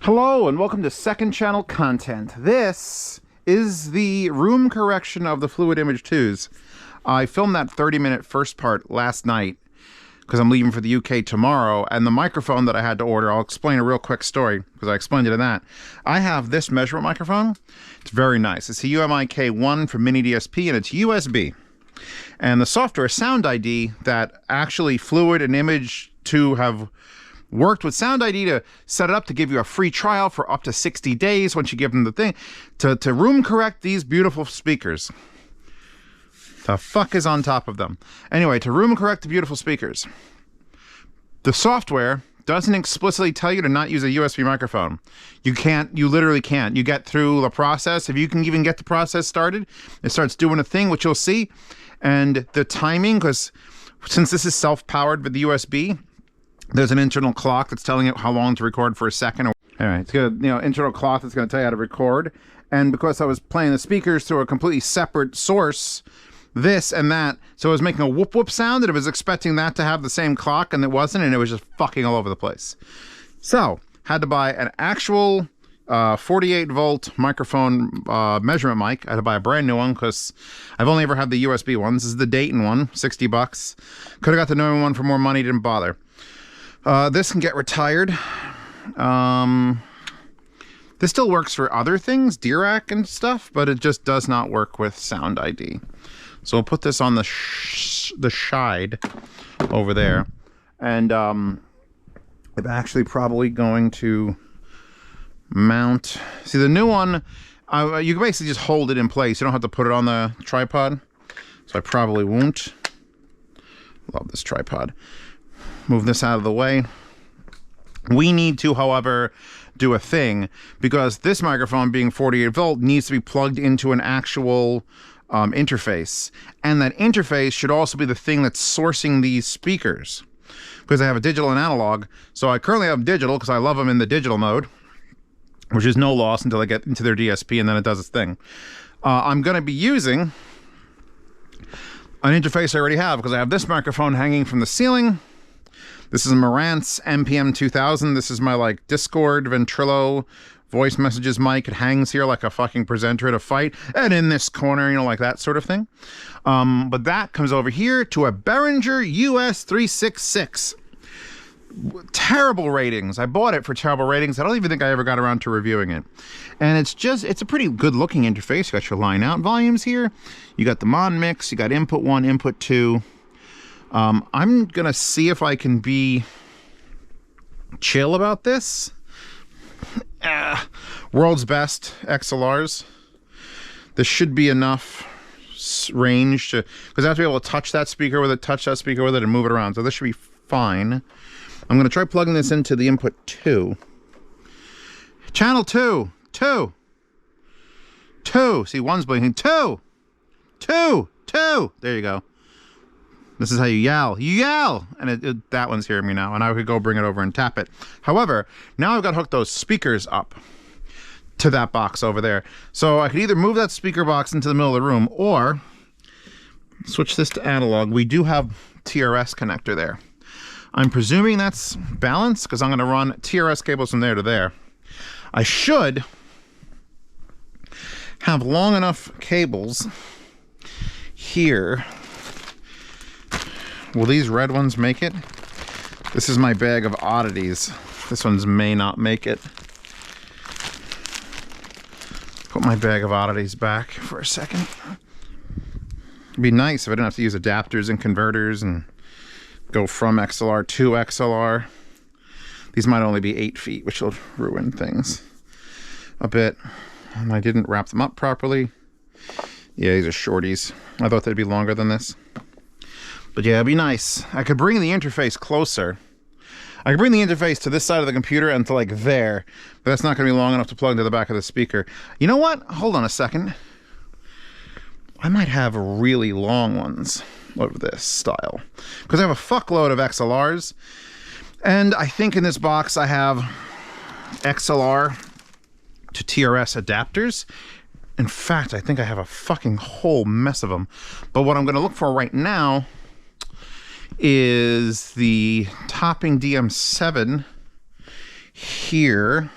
Hello and welcome to second channel content. This is the room correction of the Fluid Image 2s. I filmed that 30-minute first part last night because I'm leaving for the UK tomorrow, and the microphone that I had to order, I'll explain a real quick story because I explained it in that. I have this measurement microphone. It's very nice. It's a UMI-K1 from Mini DSP and it's USB. And the software SoundID that actually Fluid and Image 2 have worked with SoundID to set it up to give you a free trial for up to 60 days once you give them the thing to room correct these beautiful speakers. The fuck is on top of them? Anyway, to room correct the beautiful speakers. The software doesn't explicitly tell you to not use a USB microphone. You can't, you literally can't. You get through the process. If you can even get the process started, it starts doing a thing, which you'll see. And the timing, because since this is self-powered with the USB, there's an internal clock that's telling it how long to record for a second. All right, it's got internal clock that's going to tell you how to record. And because I was playing the speakers through a completely separate source, this and that, so it was making a whoop whoop sound, and it was expecting that to have the same clock, and it wasn't, and it was just fucking all over the place. So had to buy an actual 48 volt microphone measurement mic. I had to buy a brand new one because I've only ever had the USB ones. This is the Dayton one, 60 bucks. Could have got the normal one for more money, didn't bother. This can get retired. This still works for other things, Dirac and stuff, but it just does not work with SoundID. So we'll put this on the side over there, and I'm actually probably going to mount. See, the new one, you can basically just hold it in place. You don't have to put it on the tripod, so I probably won't. Love this tripod. Move this out of the way. We need to, however, do a thing, because this microphone, being 48 volt, needs to be plugged into an actual interface, and that interface should also be the thing that's sourcing these speakers, because I have a digital and analog. So I currently have digital because I love them in the digital mode, which is no loss until I get into their DSP, and then it does its thing. I'm going to be using an interface I already have, because I have this microphone hanging from the ceiling. This is a Marantz MPM 2000. This is my like Discord Ventrilo voice messages mic. It hangs here like a fucking presenter at a fight, and in this corner, you know, like that sort of thing. But that comes over here to a Behringer US 366. Terrible ratings. I bought it for terrible ratings. I don't even think I ever got around to reviewing it. And it's a pretty good looking interface. You got your line out volumes here. You got the mon mix. You got input 1, input 2. I'm gonna see if I can be chill about this. World's best XLRs. This should be enough range to, because I have to be able to touch that speaker with it, and move it around. So this should be fine. I'm gonna try plugging this into the input 2. Channel 2. See, one's blinking. 2. There you go. This is how you yell. You yell! And that one's hearing me now, and I could go bring it over and tap it. However, now I've got to hook those speakers up to that box over there. So I could either move that speaker box into the middle of the room, or switch this to analog. We do have TRS connector there. I'm presuming that's balanced, because I'm going to run TRS cables from there to there. I should have long enough cables here. Will these red ones make it? This is my bag of oddities. This one's may not make it. Put my bag of oddities back for a second. It'd be nice if I didn't have to use adapters and converters and go from XLR to XLR. These might only be 8 feet, which will ruin things a bit. And I didn't wrap them up properly. Yeah, these are shorties. I thought they'd be longer than this. But yeah, it'd be nice. I could bring the interface closer. I could bring the interface to this side of the computer and to like there, but that's not going to be long enough to plug into the back of the speaker. You know what? Hold on a second. I might have really long ones of this style, because I have a fuckload of XLRs, and I think in this box I have XLR to TRS adapters. In fact, I think I have a fucking whole mess of them. But what I'm going to look for right now is the Topping DM7 here.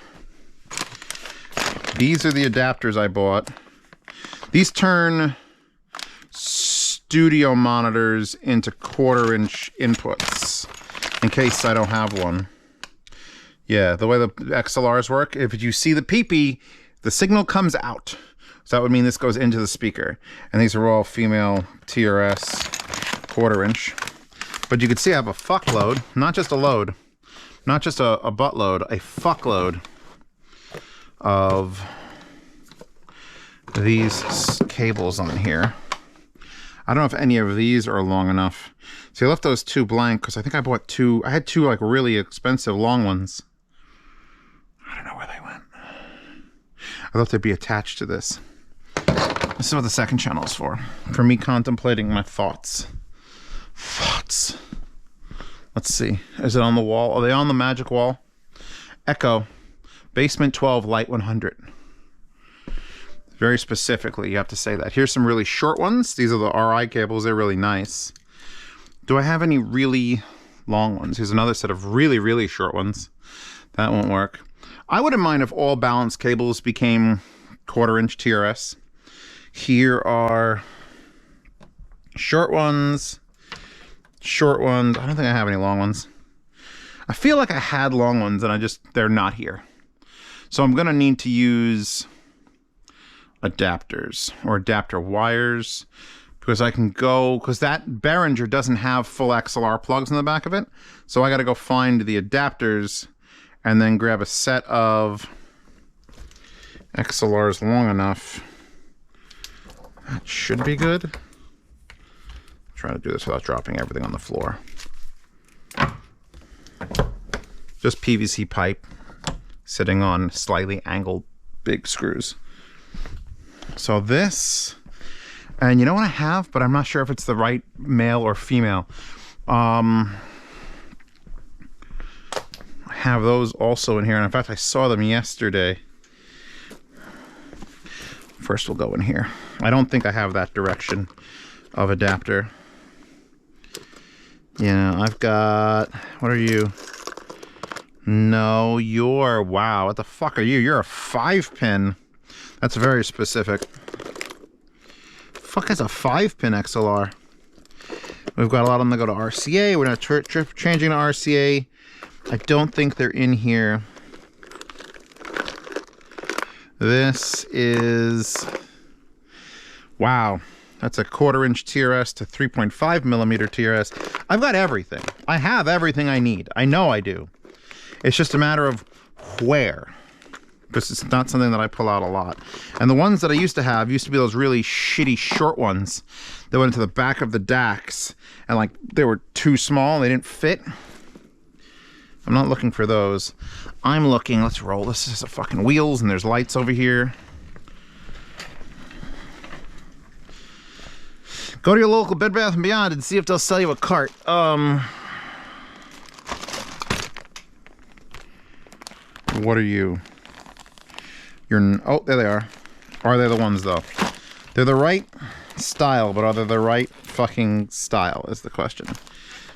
These are the adapters I bought. These turn studio monitors into 1/4-inch inputs, in case I don't have one. Yeah, the way the XLRs work, if you see the peepee, the signal comes out. So that would mean this goes into the speaker. And these are all female TRS 1/4-inch. But you can see I have a fuckload, not just a load, not just a buttload, a fuckload of these cables on here. I don't know if any of these are long enough. So I left those 2 blank because I think I bought 2. I had 2 like really expensive long ones. I don't know where they went. I thought they'd be attached to this. This is what the second channel is for. For me contemplating my thoughts. Thoughts. Let's see. Is it on the wall? Are they on the magic wall? Echo. Basement 12, light 100. Very specifically, you have to say that. Here's some really short ones. These are the RI cables. They're really nice. Do I have any really long ones? Here's another set of really, really short ones. That won't work. I wouldn't mind if all balanced cables became 1/4-inch TRS. Here are short ones. Short ones. I don't think I have any long ones. I feel like I had long ones and they're not here. So I'm going to need to use adapters or adapter wires because I can go, because that Behringer doesn't have full XLR plugs in the back of it. So I got to go find the adapters and then grab a set of XLRs long enough. That should be good. Try to do this without dropping everything on the floor. Just PVC pipe sitting on slightly angled big screws. So this, and you know what I have, but I'm not sure if it's the right male or female. I have those also in here, and in fact I saw them yesterday. First we'll go in here. I don't think I have that direction of adapter. Yeah, I've got, what are you? No, you're, wow, what the fuck are you? You're a 5-pin. That's very specific. Fuck is a 5-pin XLR? We've got a lot of them that go to RCA. We're not changing to RCA. I don't think they're in here. This is, wow, that's a 1/4-inch TRS to 3.5mm TRS. I've got everything. I have everything I need. I know I do. It's just a matter of where, because it's not something that I pull out a lot. And the ones that I used to have used to be those really shitty short ones that went into the back of the DACs, and like they were too small, they didn't fit. I'm not looking for those. I'm looking, let's roll. This is a fucking wheels and there's lights over here. Go to your local Bed Bath & Beyond and see if they'll sell you a cart. What are you? You're, oh, there they are. Are they the ones though? They're the right style, but are they the right fucking style is the question.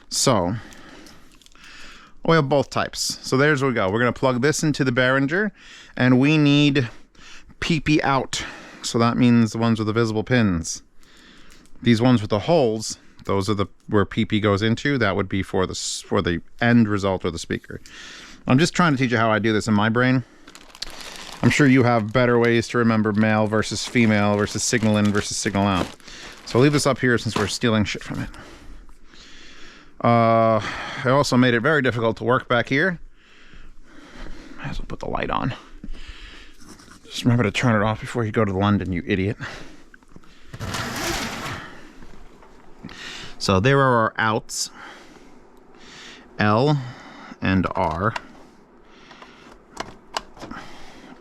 So, we have both types. So there's where we go. We're going to plug this into the Behringer, and we need PP out. So that means the ones with the visible pins. These ones with the holes, those are the where PP goes into. That would be for the end result of the speaker. I'm just trying to teach you how I do this in my brain. I'm sure you have better ways to remember male versus female versus signal in versus signal out. So I'll leave this up here since we're stealing shit from it. I also made it very difficult to work back here. Might as well put the light on. Just remember to turn it off before you go to London, you idiot. So there are our outs. L and R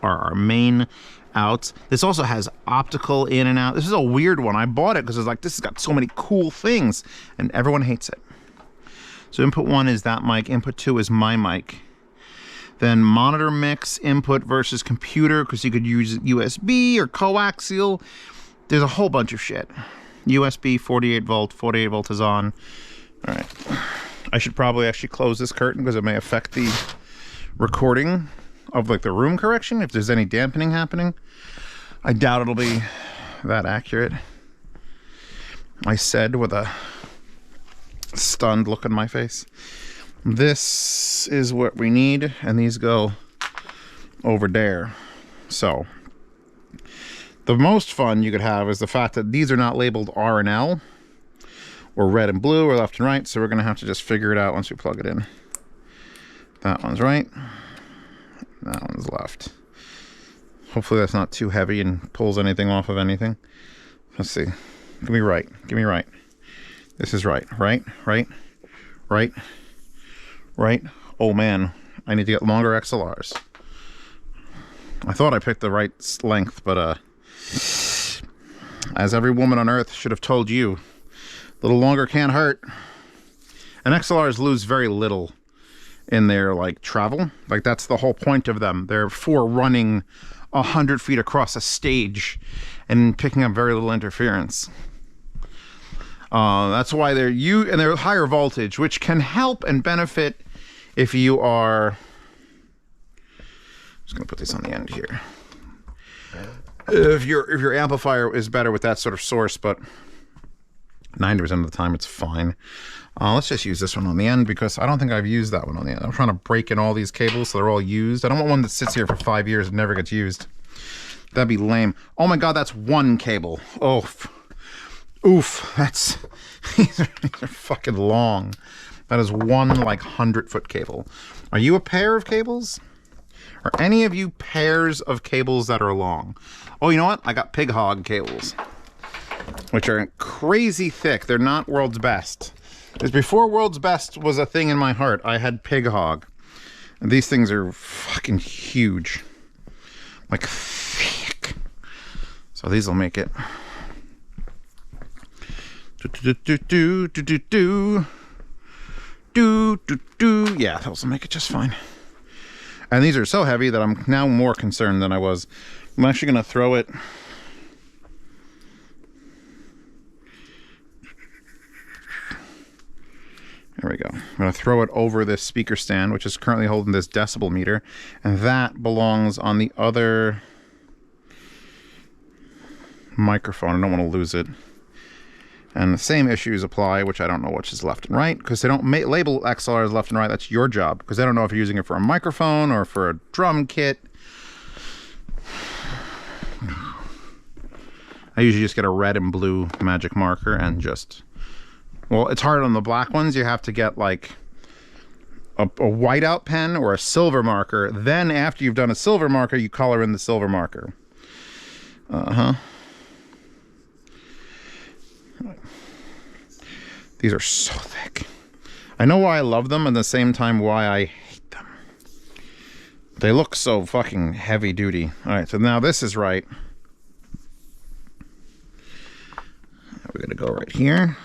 are our main outs. This also has optical in and out. This is a weird one. I bought it because I was like, this has got so many cool things, and everyone hates it. So input 1 is that mic, input 2 is my mic. Then monitor mix, input versus computer, because you could use USB or coaxial. There's a whole bunch of shit. USB, 48 volt is on. All right. I should probably actually close this curtain because it may affect the recording of like the room correction, if there's any dampening happening. I doubt it'll be that accurate. I said with a stunned look on my face. This is what we need, and these go over there. So the most fun you could have is the fact that these are not labeled R and L or red and blue or left and right, so we're gonna have to just figure it out once we plug it in. That one's right, that one's left. Hopefully that's not too heavy and pulls anything off of anything. Let's see. Give me right. Give me right. This is right. Right. Right. Right. Right. Oh man, I need to get longer XLRs. I thought I picked the right length, but as every woman on earth should have told you, a little longer can't hurt. And XLRs lose very little in their like travel. Like that's the whole point of them. They're for running 100 feet across a stage and picking up very little interference. That's why they're higher voltage, which can help and benefit if you are. I'm just gonna put this on the end here. If your amplifier is better with that sort of source, but 90% of the time it's fine. Let's just use this one on the end because I don't think I've used that one on the end. I'm trying to break in all these cables so they're all used. I don't want one that sits here for 5 years and never gets used. That'd be lame. Oh my god, that's one cable. Oh, oof. These are fucking long. That is one like 100-foot cable. Are you a pair of cables? Are any of you pairs of cables that are long? Oh, you know what? I got pig hog cables, which are crazy thick. They're not world's best. Because before world's best was a thing in my heart, I had pig hog. And these things are fucking huge. Like thick. So these will make it. Yeah, those will make it just fine. And these are so heavy that I'm now more concerned than I was. I'm actually going to throw it. There we go. I'm going to throw it over this speaker stand, which is currently holding this decibel meter. And that belongs on the other microphone. I don't want to lose it. And the same issues apply, which I don't know which is left and right, because they don't label XLR as left and right. That's your job, because they don't know if you're using it for a microphone or for a drum kit. I usually just get a red and blue magic marker and just... Well, it's hard on the black ones. You have to get like a whiteout pen or a silver marker. Then after you've done a silver marker, you color in the silver marker. These are so thick. I know why I love them, and at the same time why I hate them. They look so fucking heavy duty. All right, so now this is right. We're gonna go right here.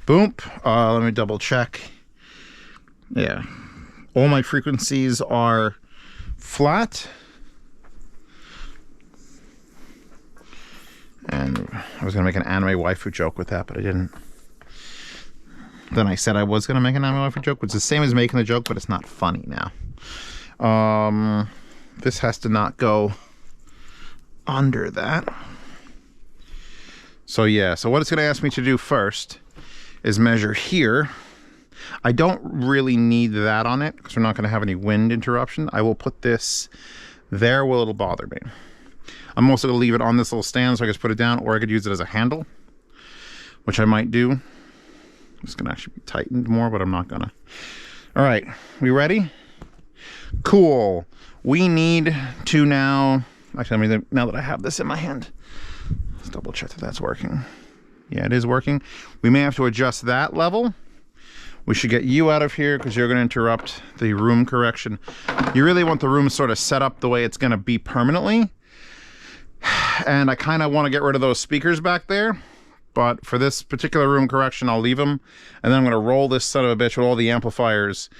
Boom. Let me double check. Yeah. All my frequencies are flat. And I was going to make an anime waifu joke with that, but I didn't. Then I said I was going to make an anime waifu joke, which is the same as making the joke, but it's not funny now. This has to not go under that. So yeah, so what it's going to ask me to do first is measure here. I don't really need that on it because we're not going to have any wind interruption. I will put this there where it'll bother me. I'm also going to leave it on this little stand so I can just put it down, or I could use it as a handle, which I might do. It's going to actually be tightened more, but I'm not going to. All right, we ready? Cool. We need to now... Actually, I mean, now that I have this in my hand, let's double check that that's working. Yeah, it is working. We may have to adjust that level. We should get you out of here because you're going to interrupt the room correction. You really want the room sort of set up the way it's going to be permanently. And I kind of want to get rid of those speakers back there. But for this particular room correction, I'll leave them. And then I'm going to roll this son of a bitch with all the amplifiers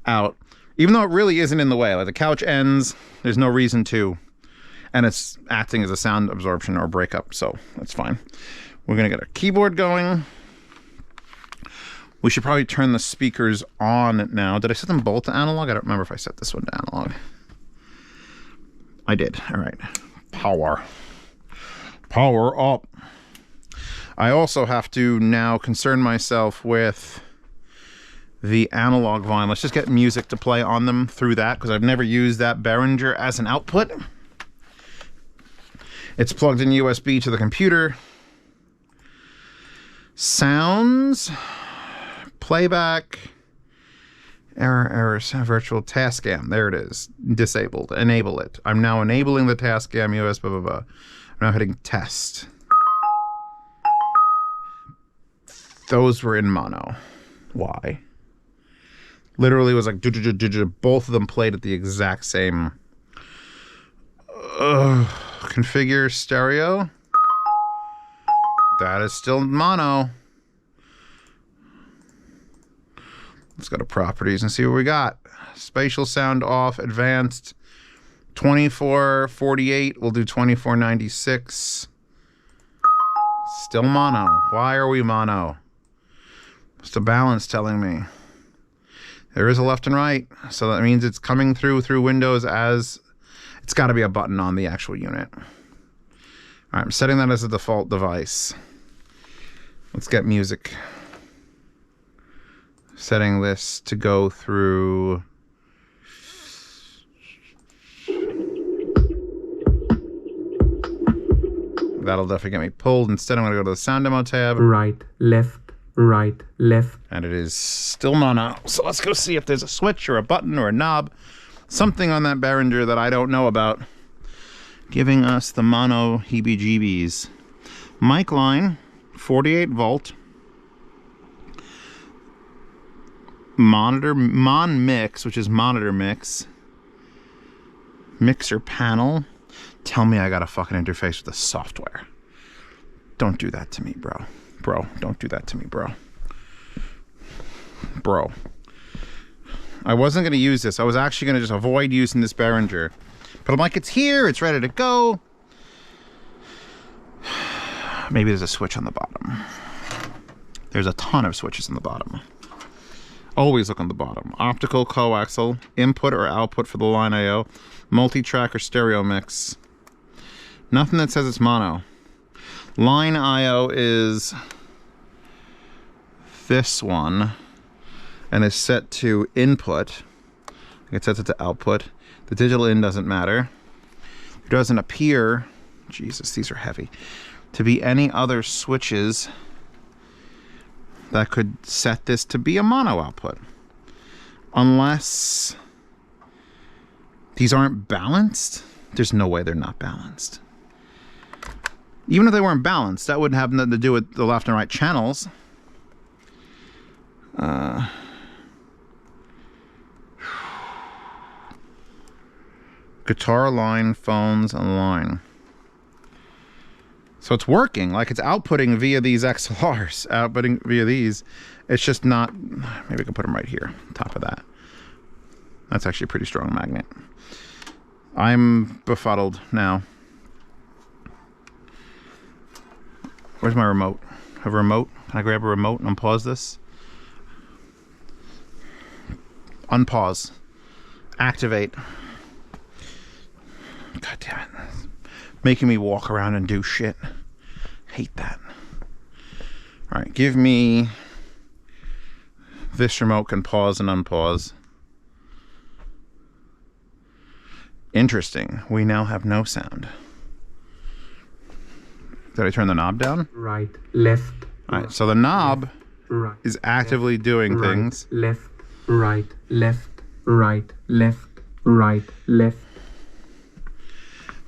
out. Even though it really isn't in the way. Like the couch ends, there's no reason to. And it's acting as a sound absorption or breakup, so that's fine. We're going to get our keyboard going. We should probably turn the speakers on now. Did I set them both to analog? I don't remember if I set this one to analog. I did. All right. Power. Power up. I also have to now concern myself with the analog volume. Let's just get music to play on them through that, because I've never used that Behringer as an output. It's plugged in USB to the computer. Sounds, playback, error, virtual Tascam. There it is. Disabled. Enable it. I'm now enabling the Tascam USB. Blah, blah, blah. I'm now hitting test. Those were in mono. Why? Literally was like both of them played at the exact same. Configure stereo. That is still mono. Let's go to properties and see what we got. Spatial sound off, advanced 2448. We'll do 2496. Still mono. Why are we mono? What's the balance telling me? There is a left and right, so that means it's coming through Windows as it's got to be a button on the actual unit. All right, I'm setting that as a default device. Let's get music. Setting this to go through. That'll definitely get me pulled. Instead, I'm going to go to the sound demo tab. Right, left, right, left. And it is still mono. So let's go see if there's a switch or a button or a knob. Something on that Behringer that I don't know about. Giving us the mono heebie-jeebies. Mic line, 48 volt. Monitor, mon mix, which is monitor mix. Mixer panel. Tell me I got a fucking interface with the software. Don't do that to me, bro. Bro, don't do that to me, bro. Bro. I wasn't going to use this. I was actually going to just avoid using this Behringer. But I'm like, it's here. It's ready to go. Maybe there's a switch on the bottom. There's a ton of switches on the bottom. Always look on the bottom. Optical, coaxial, input or output for the line I/O, multi-track or stereo mix. Nothing that says it's mono. Line I/O is this one, and is set to input. It sets it to output. The digital in doesn't matter. It doesn't appear, Jesus, these are heavy, to be any other switches that could set this to be a mono output. Unless these aren't balanced. There's no way they're not balanced. Even if they weren't balanced, that wouldn't have nothing to do with the left and right channels. Guitar line, phones, and line. So it's working, like it's outputting via these XLRs, outputting via these. It's just not, maybe I can put them right here, top of that. That's actually a pretty strong magnet. I'm befuddled now. Where's my remote? Have a remote? Can I grab a remote and unpause this? Unpause. Activate. God damn it. Making me walk around and do shit. Hate that. Alright, give me... This remote can pause and unpause. Interesting. We now have no sound. Did I turn the knob down? Right, left. Alright, so the knob right, is actively left, doing right, things. Left, right, left, right, left, right, left.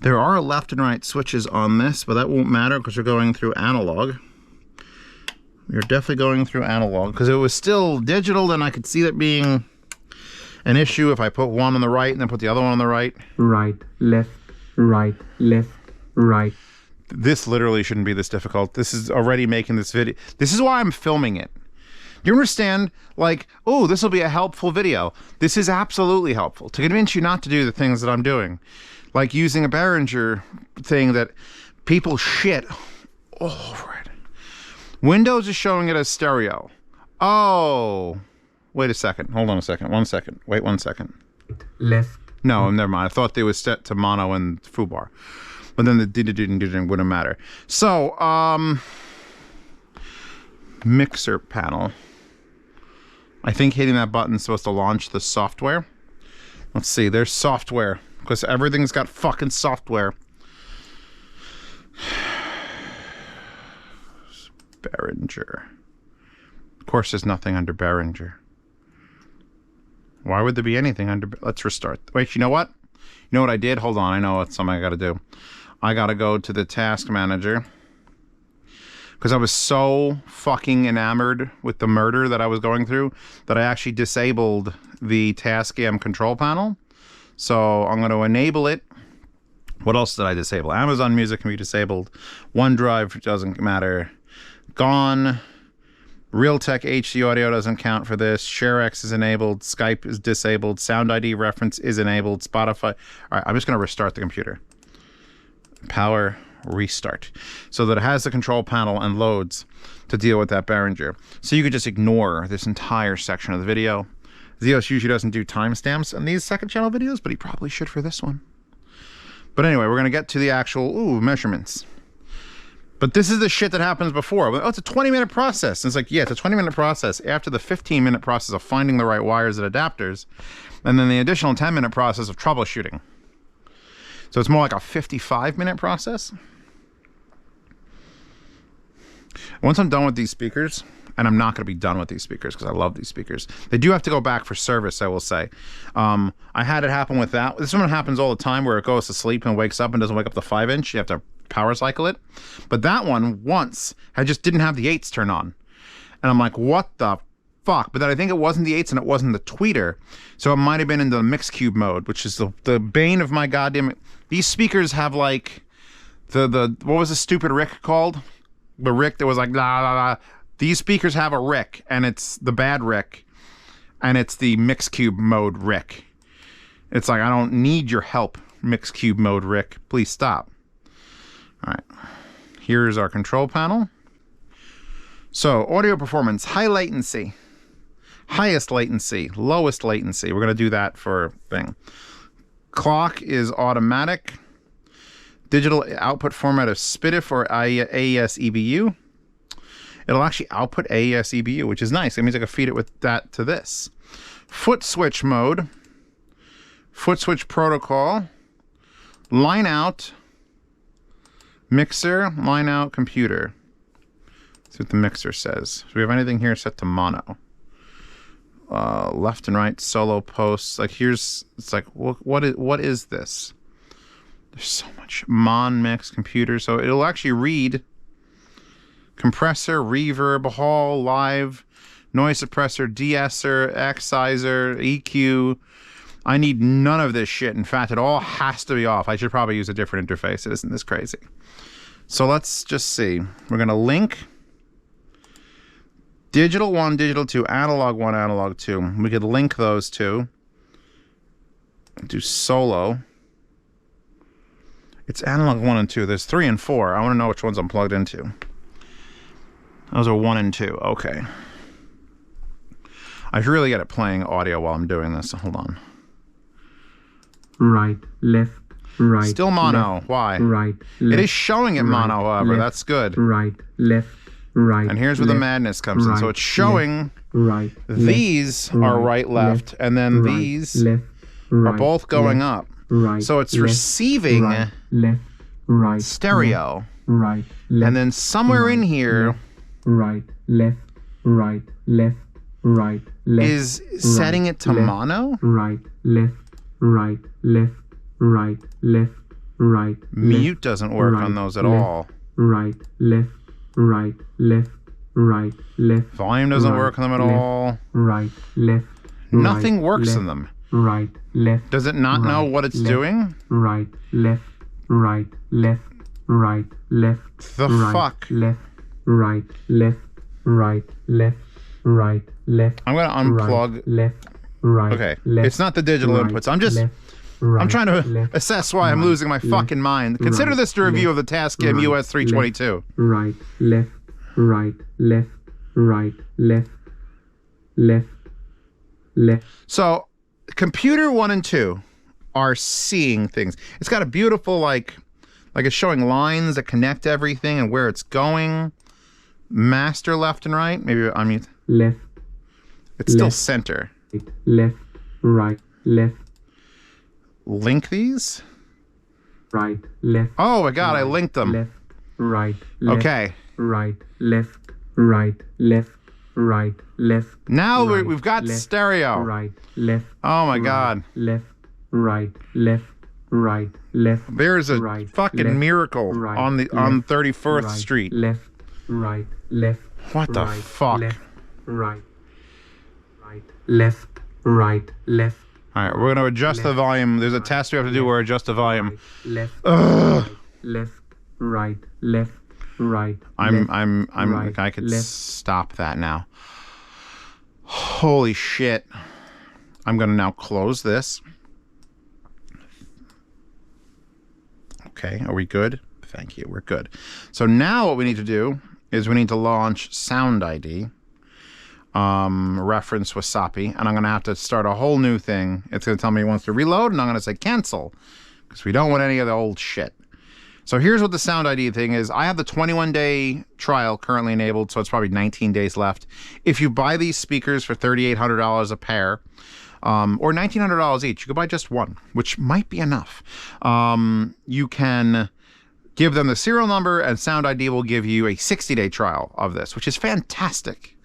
There are left and right switches on this, but that won't matter because we're going through analog. We're definitely going through analog because it was still digital, then I could see that being an issue if I put one on the right and then put the other one on the right. Right, left, right, left, right. This literally shouldn't be this difficult. This is already making this video. This is why I'm filming it. You understand? Like, oh, this will be a helpful video. This is absolutely helpful to convince you not to do the things that I'm doing. Like using a Behringer thing that people shit all over it. Windows is showing it as stereo. Oh, wait a second. Hold on a second. 1 second. Wait 1 second. Left. No, never mind. I thought they was set to mono and foobar, but then the didn't wouldn't matter. So, mixer panel. I think hitting that button is supposed to launch the software. Let's see. There's software because everything's got fucking software. Behringer. Of course, there's nothing under Behringer. Why would there be anything under... Let's restart. Wait, you know what? You know what I did? Hold on. I know it's something I got to do. I got to go to the task manager. Because I was so fucking enamored with the murder that I was going through that I actually disabled the Tascam control panel. So I'm going to enable it. What else did I disable? Amazon Music can be disabled. OneDrive doesn't matter. Gone. Realtek HD audio doesn't count for this. ShareX is enabled. Skype is disabled. SoundID reference is enabled. Spotify. All right, I'm just going to restart the computer. Power restart. So that it has the control panel and loads to deal with that Behringer. So you could just ignore this entire section of the video. Zeos usually doesn't do timestamps on these second channel videos, but he probably should for this one. But anyway, we're going to get to the actual measurements. But this is the shit that happens before. Oh, it's a 20-minute process. And it's like, yeah, it's a 20-minute process after the 15-minute process of finding the right wires and adapters, and then the additional 10-minute process of troubleshooting. So it's more like a 55-minute process. Once I'm done with these speakers, and I'm not going to be done with these speakers because I love these speakers. They do have to go back for service, I will say. I had it happen with that. This one happens all the time where it goes to sleep and wakes up and doesn't wake up the 5-inch. You have to power cycle it. But that one, once, I just didn't have the 8s turn on. And I'm like, what the fuck? But then I think it wasn't the 8s and it wasn't the tweeter. So it might have been in the Mixcube mode, which is the bane of my goddamn... These speakers have like... the what was the stupid RIC called? The RIC that was like, la la la. These speakers have a RIC, and it's the bad RIC, and it's the Mixcube mode RIC. It's like, I don't need your help, Mixcube mode RIC. Please stop. All right. Here's our control panel. So, audio performance, high latency, highest latency, lowest latency. We're going to do that for thing. Clock is automatic. Digital output format of SPDIF or AES EBU. It'll actually output AES EBU, which is nice. It means I can feed it with that to this. Foot switch mode. Foot switch protocol. Line out. Mixer. Line out computer. That's what the mixer says. Do we have anything here set to mono? Left and right solo posts. Like here's, it's like, what is this? There's so much. Mon mix computer. So it'll actually read compressor, reverb, hall, live, noise suppressor, de-esser, exciser, EQ. I need none of this shit. In fact, it all has to be off. I should probably use a different interface. Isn't this crazy? So let's just see. We're going to link digital 1, digital 2, analog 1, analog 2. We could link those two. Do solo. It's analog 1 and 2. There's 3 and 4. I want to know which ones I'm plugged into. Those are 1 and 2. Okay. I should really get it playing audio while I'm doing this. Hold on. Right, left, right. Still mono. Left, why? Right. Left, it is showing it mono, however. left, that's good. Right, left, right. And here's where the madness comes in. So it's showing right, these are right, left, and then these are both going up. Right. So it's receiving left, right, stereo. Right. And then somewhere in here right, left, right, left, right, left. Is setting it to mono? Right, left, right, left, right, left, right. Mute doesn't work on those at all. Right, left, right, left, right, left. Volume doesn't work on them at all. Right, left. Nothing works in them. Right, left. Does it not know what it's doing? Right, left, right, left, right, left. The fuck? Left, right, left, right, left, right, left. I'm gonna unplug. Right, left, right. Okay, left, it's not the digital inputs. I'm just. I'm trying to assess why I'm losing my fucking mind. Consider this the review of the Tascam US 322. Right, left, right, left, right, left, left, left, So computer 1 and 2 are seeing things. It's got a beautiful, like it's showing lines that connect everything and where it's going. Master left and right. Maybe I mean left. it's still center. Left, right, left, Link these. right, left. Oh my god, right, I linked them. Left, right, left, Okay. right, left, right, left, right, left. Now right, we've got left, stereo. Right, left. Oh my right, god. Left, right, left, right, left. There's a right, fucking left, miracle right, on left, 31st right, Street. Left, right, left. What the right, fuck? Left, right, right, left, right, left. All right, we're going to adjust the volume. There's a test we have to do where we adjust the volume. Right, left, Ugh. right, left, right, left, right. I'm right, I could left. stop that now. Holy shit. I'm going to now close this. Okay, are we good? Thank you, we're good. So now what we need to do is we need to launch SoundID. Reference Wasapi, and I'm going to have to start a whole new thing. It's going to tell me it wants to reload, and I'm going to say cancel, because we don't want any of the old shit. So here's what the SoundID thing is. I have the 21-day trial currently enabled, so it's probably 19 days left. If you buy these speakers for $3,800 a pair, or $1,900 each, you could buy just one, which might be enough. You can give them the serial number, and SoundID will give you a 60-day trial of this, which is fantastic.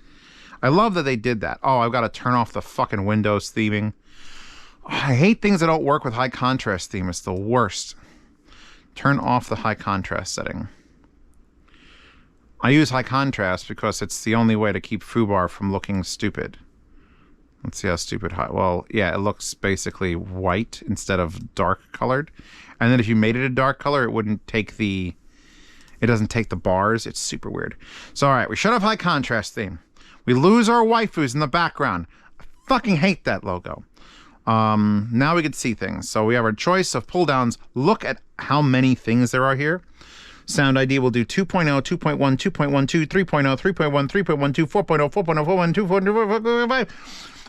I love that they did that. Oh, I've got to turn off the fucking Windows theming. I hate things that don't work with high contrast theme. It's the worst. Turn off the high contrast setting. I use high contrast because it's the only way to keep foobar from looking stupid. Let's see how stupid high. Well, yeah, it looks basically white instead of dark colored. And then if you made it a dark color, it wouldn't take the... It doesn't take the bars. It's super weird. So, all right, we shut off high contrast theme. We lose our waifus in the background. I fucking hate that logo. Now we can see things. So we have our choice of pull downs. Look at how many things there are here. SoundID will do 2.0, 2.1, 2.12, 3.0, 3.1, 3.12, 4.0, 4.0, 4.12, 4.5,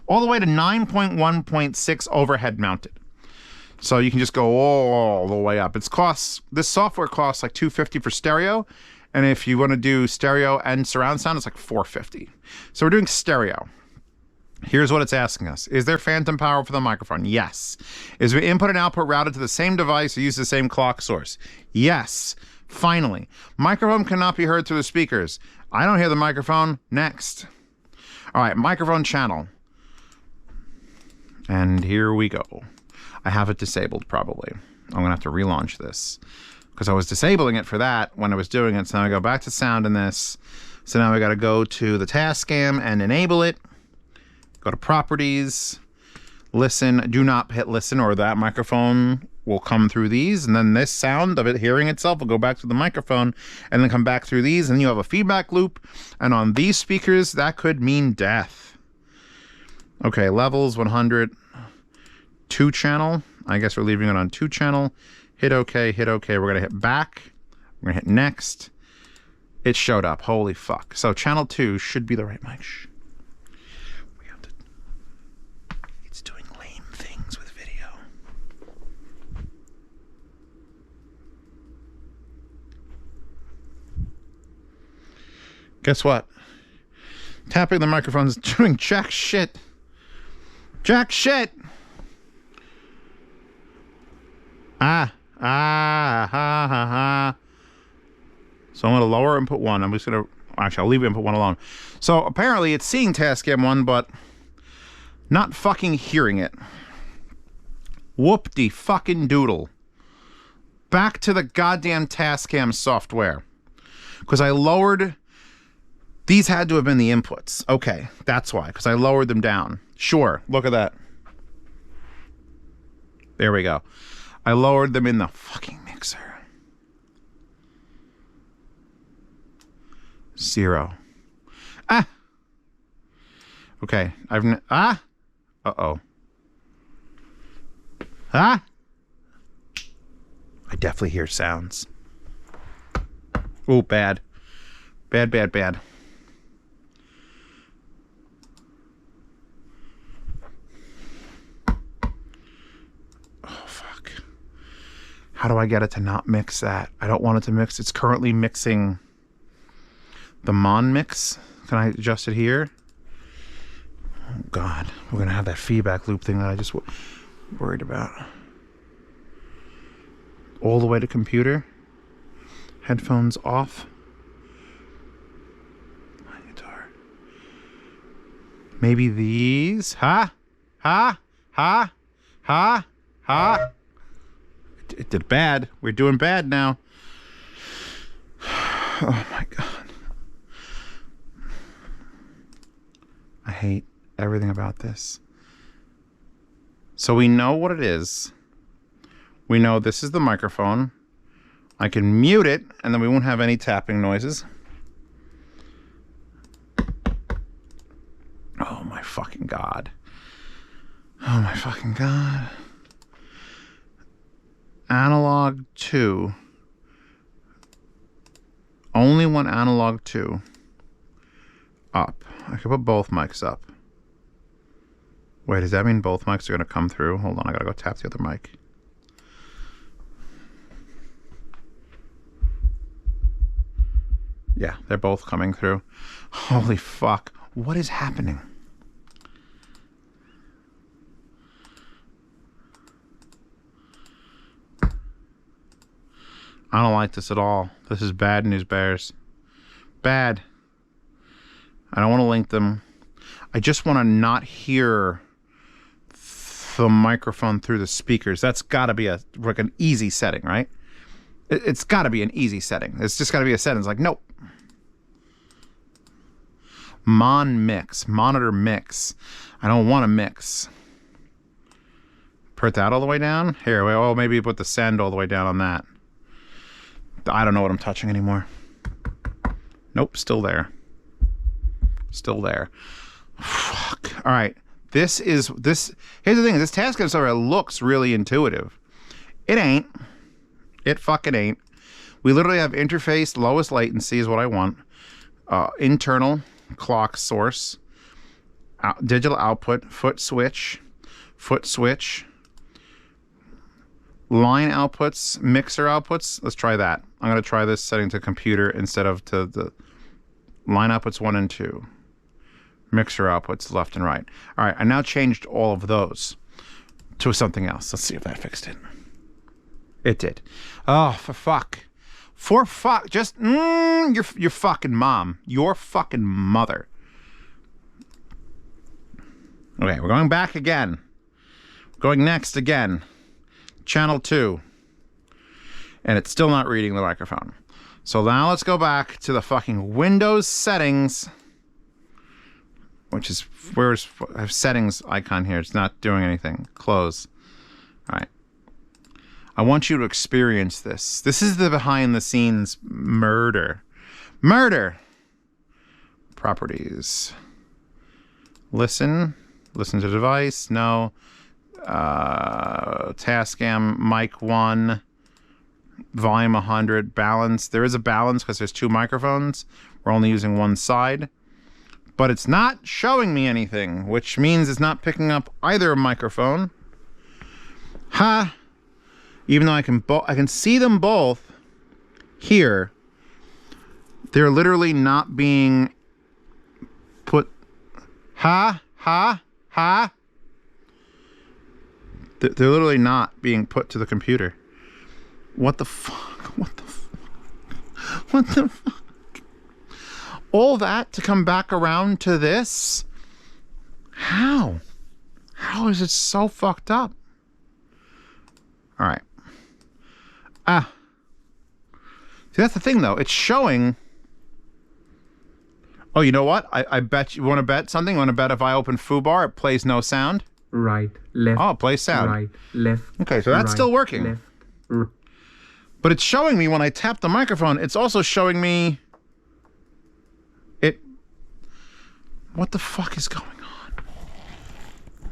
all the way to 9.1.6 overhead mounted. So you can just go all the way up. This software costs like $250 for stereo. And if you want to do stereo and surround sound, it's like $450. So we're doing stereo. Here's what it's asking us. Is there phantom power for the microphone? Yes. Is the input and output routed to the same device or use the same clock source? Yes. Finally. Microphone cannot be heard through the speakers. I don't hear the microphone. Next. All right, microphone channel. And here we go. I have it disabled probably. I'm going to have to relaunch this, because I was disabling it for that when I was doing it. So now I go back to sound in this. So now we got to go to the Tascam and enable it. Go to properties, listen, do not hit listen, or that microphone will come through these. And then this sound of it hearing itself will go back to the microphone and then come back through these. And you have a feedback loop. And on these speakers, that could mean death. Okay, levels 100, 2 channel. I guess we're leaving it on 2 channel. Hit OK, hit OK. We're going to hit back. We're going to hit next. It showed up. Holy fuck. So channel 2 should be the right mic. Shh. We have to... It's doing lame things with video. Guess what? Tapping the microphone is doing jack shit. Jack shit! Ha ha ha. So I'm going to lower input 1. I'm just going to... Actually, I'll leave input 1 alone. So apparently it's seeing Tascam 1, but not fucking hearing it. Whoop-de-fucking-doodle. Back to the goddamn Tascam software. Because I lowered... These had to have been the inputs. Okay, that's why. Because I lowered them down. Sure, look at that. There we go. I lowered them in the fucking mixer. 0. Ah! Okay, ah! Uh-oh. Ah! I definitely hear sounds. Oh, bad. Bad, bad, bad. How do I get it to not mix that? I don't want it to mix. It's currently mixing the Mon mix. Can I adjust it here? Oh God, we're gonna have that feedback loop thing that I just worried about. All the way to computer. Headphones off. My guitar. Maybe these. Ha! Ha! Ha! Ha! Ha! It did bad. We're doing bad now. Oh my God. I hate everything about this. So we know what it is. We know this is the microphone. I can mute it, and then we won't have any tapping noises. Oh my fucking God. Oh my fucking God. Analog 2. Only one analog 2. Up. I could put both mics up. Wait, does that mean both mics are going to come through? Hold on, I gotta go tap the other mic. Yeah, they're both coming through. Holy fuck. What is happening? I don't like this at all. This is bad news bears. Bad. I don't want to link them. I just want to not hear the microphone through the speakers. That's got to be like an easy setting, right? It's got to be an easy setting. It's just got to be a setting. It's like, nope. Mon mix. Monitor mix. I don't want to mix. Put that all the way down? Here, well, maybe put the send all the way down on that. I don't know what I'm touching anymore. Nope, still there. Still there. Fuck. All right. Here's the thing. This Tascam software looks really intuitive. It ain't. It fucking ain't. We literally have interface, lowest latency is what I want. Internal clock source. Digital output. Foot switch. Line outputs, mixer outputs. Let's try that. I'm going to try this setting to computer instead of to the line outputs 1 and 2. Mixer outputs left and right. All right, I now changed all of those to something else. Let's see if that fixed it. It did. Oh, for fuck. For fuck. Just, your fucking mom. Your fucking mother. Okay, we're going back again. Going next again. Channel 2. And it's still not reading the microphone. So now let's go back to the fucking Windows settings. Which is, I have settings icon here. It's not doing anything. Close. All right. I want you to experience this. This is the behind the scenes murder. Murder. Properties. Listen. Listen to device. No. Tascam mic 1, volume 100, balance. There is a balance because there's 2 microphones. We're only using one side, but it's not showing me anything, which means it's not picking up either microphone. Ha! Even though I can see them both here, they're literally not being put. Ha! They're literally not being put to the computer. What the fuck? What the fuck? What the fuck? All that to come back around to this? How? How is it so fucked up? All right. See, that's the thing, though. It's showing... Oh, you know what? I bet you want to bet something? You want to bet if I open foobar, it plays no sound? Right, left. Oh, it plays sound. Right, left. Okay, so that's right, still working. Left. But it's showing me when I tap the microphone, it's also showing me it. What the fuck is going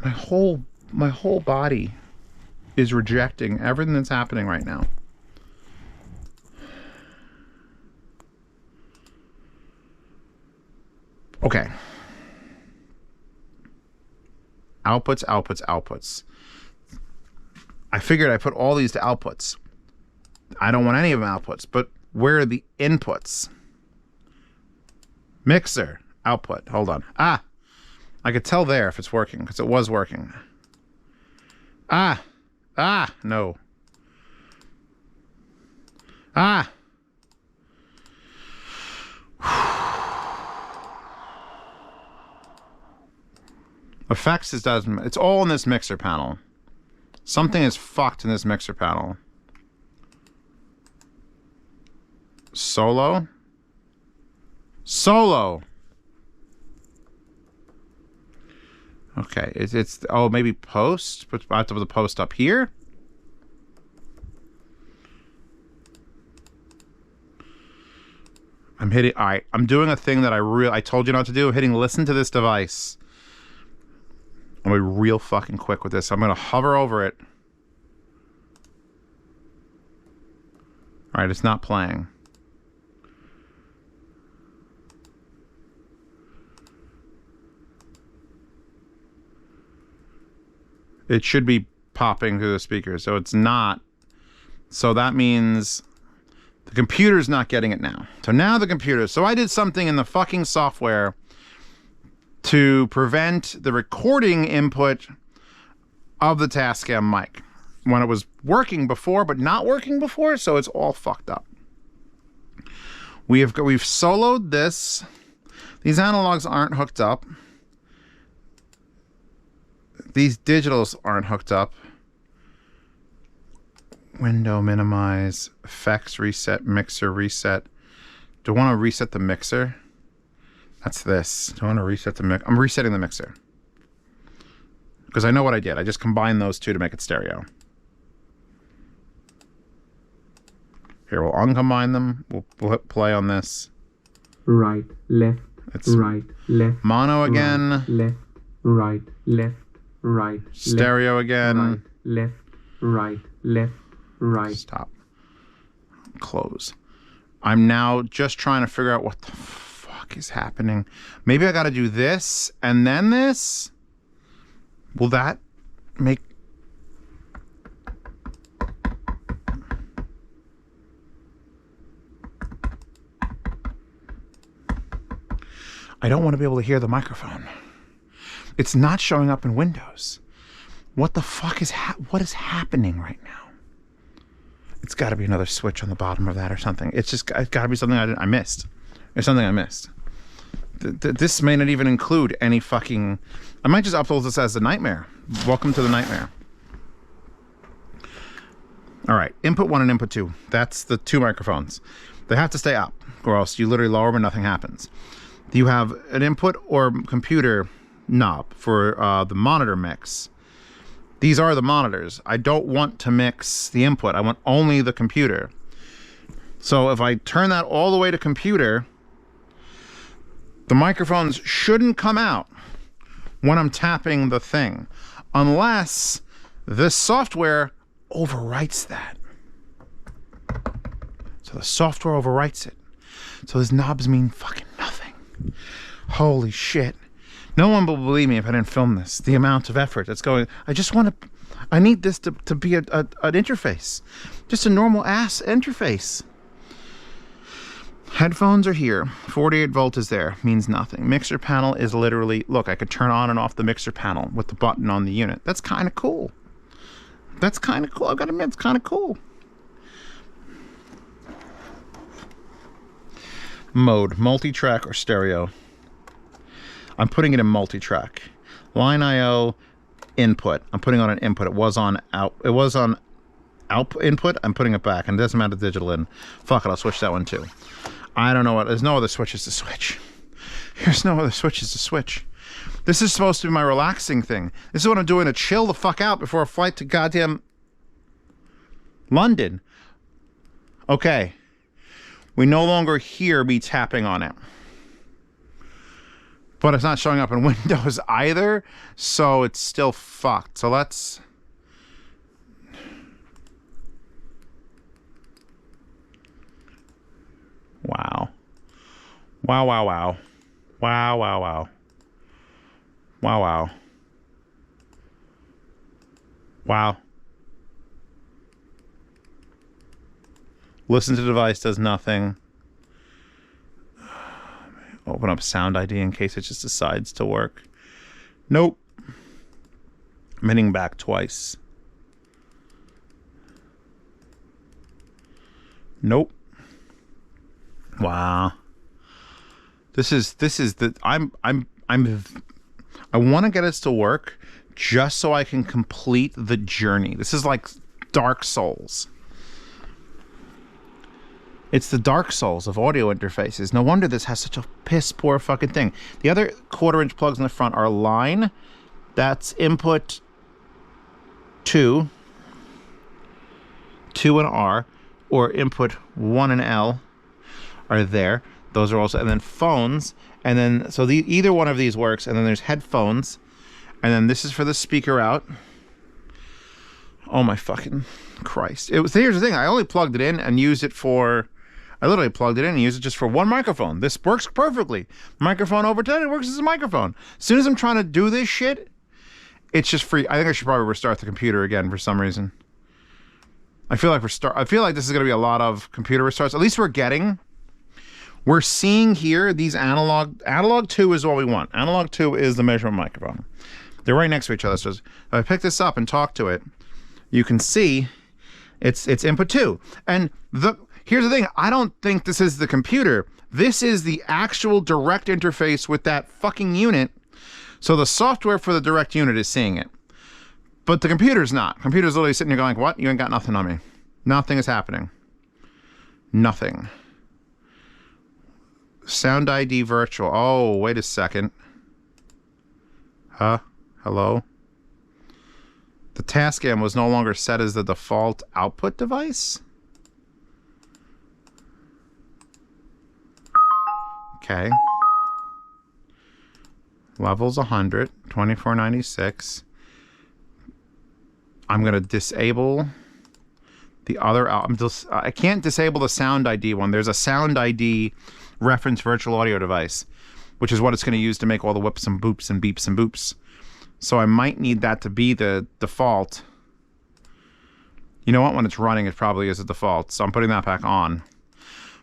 on? My whole body is rejecting everything that's happening right now. Okay. Outputs. I figured I put all these to outputs. I don't want any of them outputs, but where are the inputs? Mixer, output, hold on. Ah, I could tell there if it's working, because it was working. No. Effects doesn't, it's all in this mixer panel. Something is fucked in this mixer panel. Solo. Okay, it's oh, maybe post, but I have to put the post up here. I'm hitting, all right, I'm doing a thing that I told you not to do. I'm hitting listen to this device. I'm gonna be real fucking quick with this. I'm gonna hover over it. All right, it's not playing. It should be popping through the speakers, so it's not. So that means the computer's not getting it now. So now the computer. So I did something in the fucking software to prevent the recording input of the Tascam mic when it was working before, but not working before. So it's all fucked up. We've soloed this. These analogs aren't hooked up. These digitals aren't hooked up. Window minimize, effects reset, mixer reset. Do I want to reset the mixer? That's this. Do I want to reset the mix? I'm resetting the mixer. Because I know what I did. I just combined those two to make it stereo. Here, we'll uncombine them. We'll hit play on this. Right, left, It's right, left. mono again. Right, left, right, left, right. Stereo left, again. Right, left, right, left, right. Stop. Close. I'm now just trying to figure out what the fuck is happening. Maybe I got to do this and then this. Will that make... I don't want to be able to hear the microphone. It's not showing up in Windows. What the fuck is what is happening right now? It's got to be another switch on the bottom of that or something. It's got to be something I missed. There's something I missed. This may not even include any fucking... I might just upload this as the nightmare. Welcome to the nightmare. All right, input 1 and input 2. That's the two microphones. They have to stay up, or else you literally lower them and nothing happens. You have an input or computer knob for the monitor mix. These are the monitors. I don't want to mix the input. I want only the computer. So if I turn that all the way to computer, the microphones shouldn't come out when I'm tapping the thing, unless this software overwrites that. So the software overwrites it. So these knobs mean fucking nothing. Holy shit. No one will believe me if I didn't film this. The amount of effort that's going... I need this to be an interface. Just a normal ass interface. Headphones are here. 48 volt is there. Means nothing. Mixer panel is literally... Look, I could turn on and off the mixer panel with the button on the unit. That's kind of cool. That's kind of cool. I've got to admit, it's kind of cool. Mode. Multi-track or stereo. I'm putting it in multi-track. Line IO input. I'm putting on an input. It was on out. It was on output input. I'm putting it back, and it doesn't matter digital in. Fuck it. I'll switch that one too. I don't know what. There's no other switches to switch. There's no other switches to switch. This is supposed to be my relaxing thing. This is what I'm doing to chill the fuck out before a flight to goddamn London. Okay. We no longer hear me tapping on it. But it's not showing up in Windows either, so it's still fucked. So let's... Wow. Wow, wow, wow. Wow, wow, wow. Wow, wow. Wow. Listen to device, does nothing. Open up SoundID in case it just decides to work. Nope. I'm hitting back twice. Nope. Wow. This is the I want to get us to work just so I can complete the journey. This is like Dark Souls. It's the Dark Souls of audio interfaces. No wonder this has such a piss poor fucking thing. The other 1/4-inch plugs in the front are line. That's input 2 and R, or input 1 and L are there. Those are also, and then phones, and then, so either one of these works, and then there's headphones, and then this is for the speaker out. Oh my fucking Christ. Here's the thing, I only plugged it in and used it for, I literally plugged it in and used it just for one microphone. This works perfectly. Microphone over 10, it works as a microphone. As soon as I'm trying to do this shit, it's just free. I think I should probably restart the computer again for some reason. I feel like this is going to be a lot of computer restarts. At least we're seeing here these analog 2 is what we want. Analog 2 is the measurement microphone. They're right next to each other. So if I pick this up and talk to it, you can see it's input 2. And here's the thing, I don't think this is the computer. This is the actual direct interface with that fucking unit. So the software for the direct unit is seeing it. But the computer's not. Computer's literally sitting here going, what? You ain't got nothing on me. Nothing is happening. Nothing. SoundID virtual. Oh, wait a second. Huh? Hello? The Tascam was no longer set as the default output device? Okay. Levels 100, 2496. I'm going to disable the other. I can't disable the SoundID one. There's a SoundID reference virtual audio device, which is what it's going to use to make all the whips and boops and beeps and boops. So I might need that to be the default. You know what? When it's running, it probably is the default. So I'm putting that back on.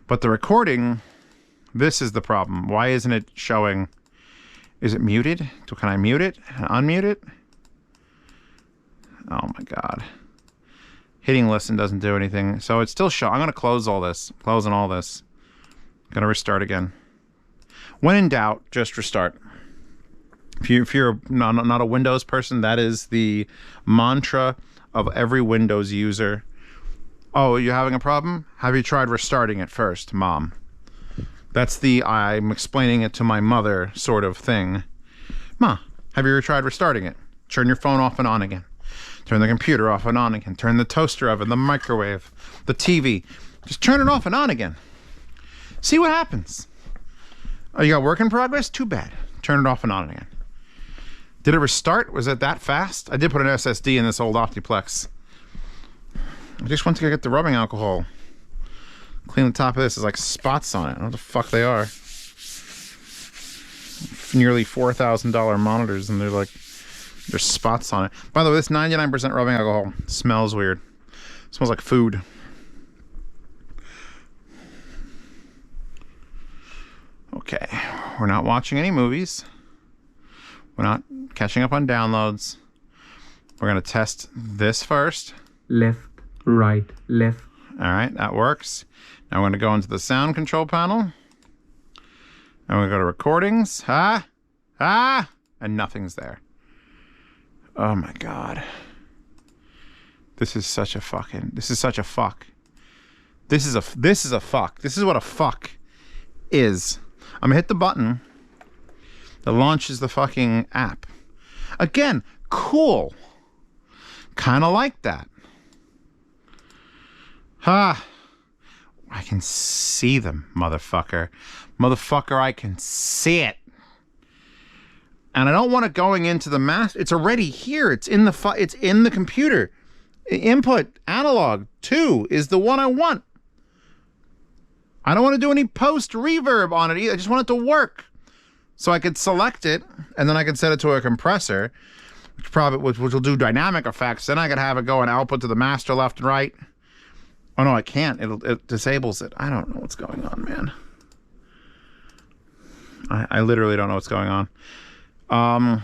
But the recording, this is the problem. Why isn't it showing? Is it muted? Can I mute it and unmute it? Oh my God. Hitting listen doesn't do anything. So it's still showing. I'm going to close all this. Closing all this. Going to restart again. When in doubt, just restart. If you're not a Windows person, that is the mantra of every Windows user. Oh, are you having a problem? Have you tried restarting it first, Mom? That's the I'm explaining it to my mother sort of thing. Ma, have you ever tried restarting it? Turn your phone off and on again. Turn the computer off and on again. Turn the toaster oven, the microwave, the TV. Just turn it off and on again. See what happens. Oh, you got work in progress? Too bad. Turn it off and on again. Did it restart? Was it that fast? I did put an SSD in this old Optiplex. I just want to get the rubbing alcohol. Clean the top of this. There's like spots on it. I don't know what the fuck they are. Nearly $4,000 monitors, and there's spots on it. By the way, this 99% rubbing alcohol smells weird. It smells like food. Okay, we're not watching any movies. We're not catching up on downloads. We're gonna test this first. Left, right, left. All right, that works. Now we're gonna go into the sound control panel. And we're gonna go to recordings. And nothing's there. Oh my God. This is such a fuck. This is a fuck. This is what a fuck is. I'm gonna hit the button that launches the fucking app. Again, cool. Kind of like that. I can see them, motherfucker. Motherfucker, I can see it. And I don't want it going into the master. It's already here. It's in the computer. Input analog 2 is the one I want. I don't want to do any post reverb on it either. I just want it to work. So I could select it, and then I could set it to a compressor, which will do dynamic effects. Then I could have it go and output to the master left and right. Oh no, I can't. It disables it. I don't know what's going on, man. I literally don't know what's going on. I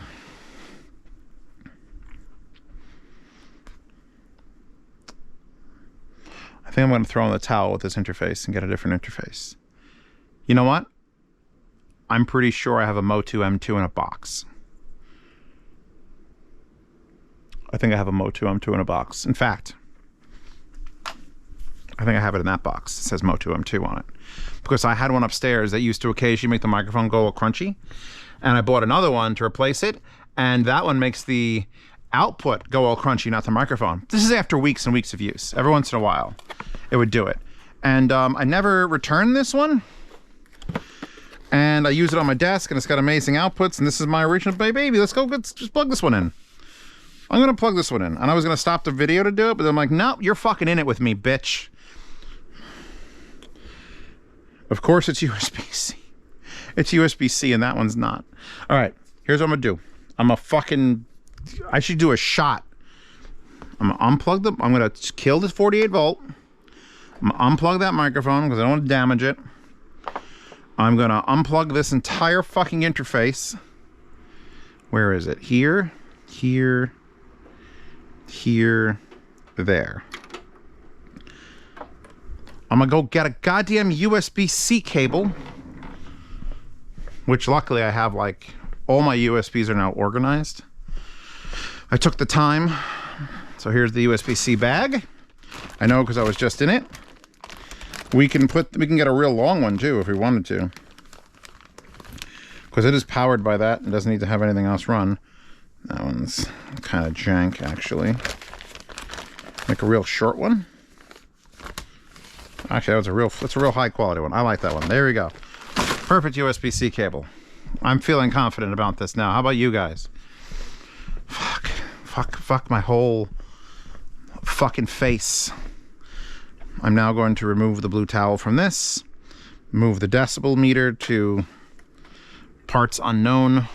think I'm going to throw in the towel with this interface and get a different interface. You know what? I'm pretty sure I have a Motu M2 in a box. I think I have a Motu M2 in a box. In fact, I think I have it in that box. It says Motu M2 on it. Because I had one upstairs that used to occasionally make the microphone go all crunchy. And I bought another one to replace it. And that one makes the output go all crunchy, not the microphone. This is after weeks and weeks of use. Every once in a while, it would do it. And I never returned this one. And I use it on my desk, and it's got amazing outputs. And this is my original baby. Let's just plug this one in. I'm going to plug this one in. And I was going to stop the video to do it, but I'm like, no, you're fucking in it with me, bitch. Of course it's USB-C. It's USB-C, and that one's not. All right, here's what I'm going to do. I should do a shot. I'm going to unplug them. I'm going to kill this 48 volt. I'm going to unplug that microphone because I don't want to damage it. I'm going to unplug this entire fucking interface. Where is it? Here, here, here, there. I'm going to go get a goddamn USB-C cable. Which luckily I have, like, all my USBs are now organized. I took the time. So here's the USB-C bag. I know because I was just in it. We can get a real long one too if we wanted to. Because it is powered by that and doesn't need to have anything else run. That one's kind of jank actually. Make a real short one. Actually, that's a real high quality one. I like that one. There we go. Perfect USB-C cable. I'm feeling confident about this now. How about you guys? Fuck my whole fucking face. I'm now going to remove the blue towel from this. Move the decibel meter to parts unknown.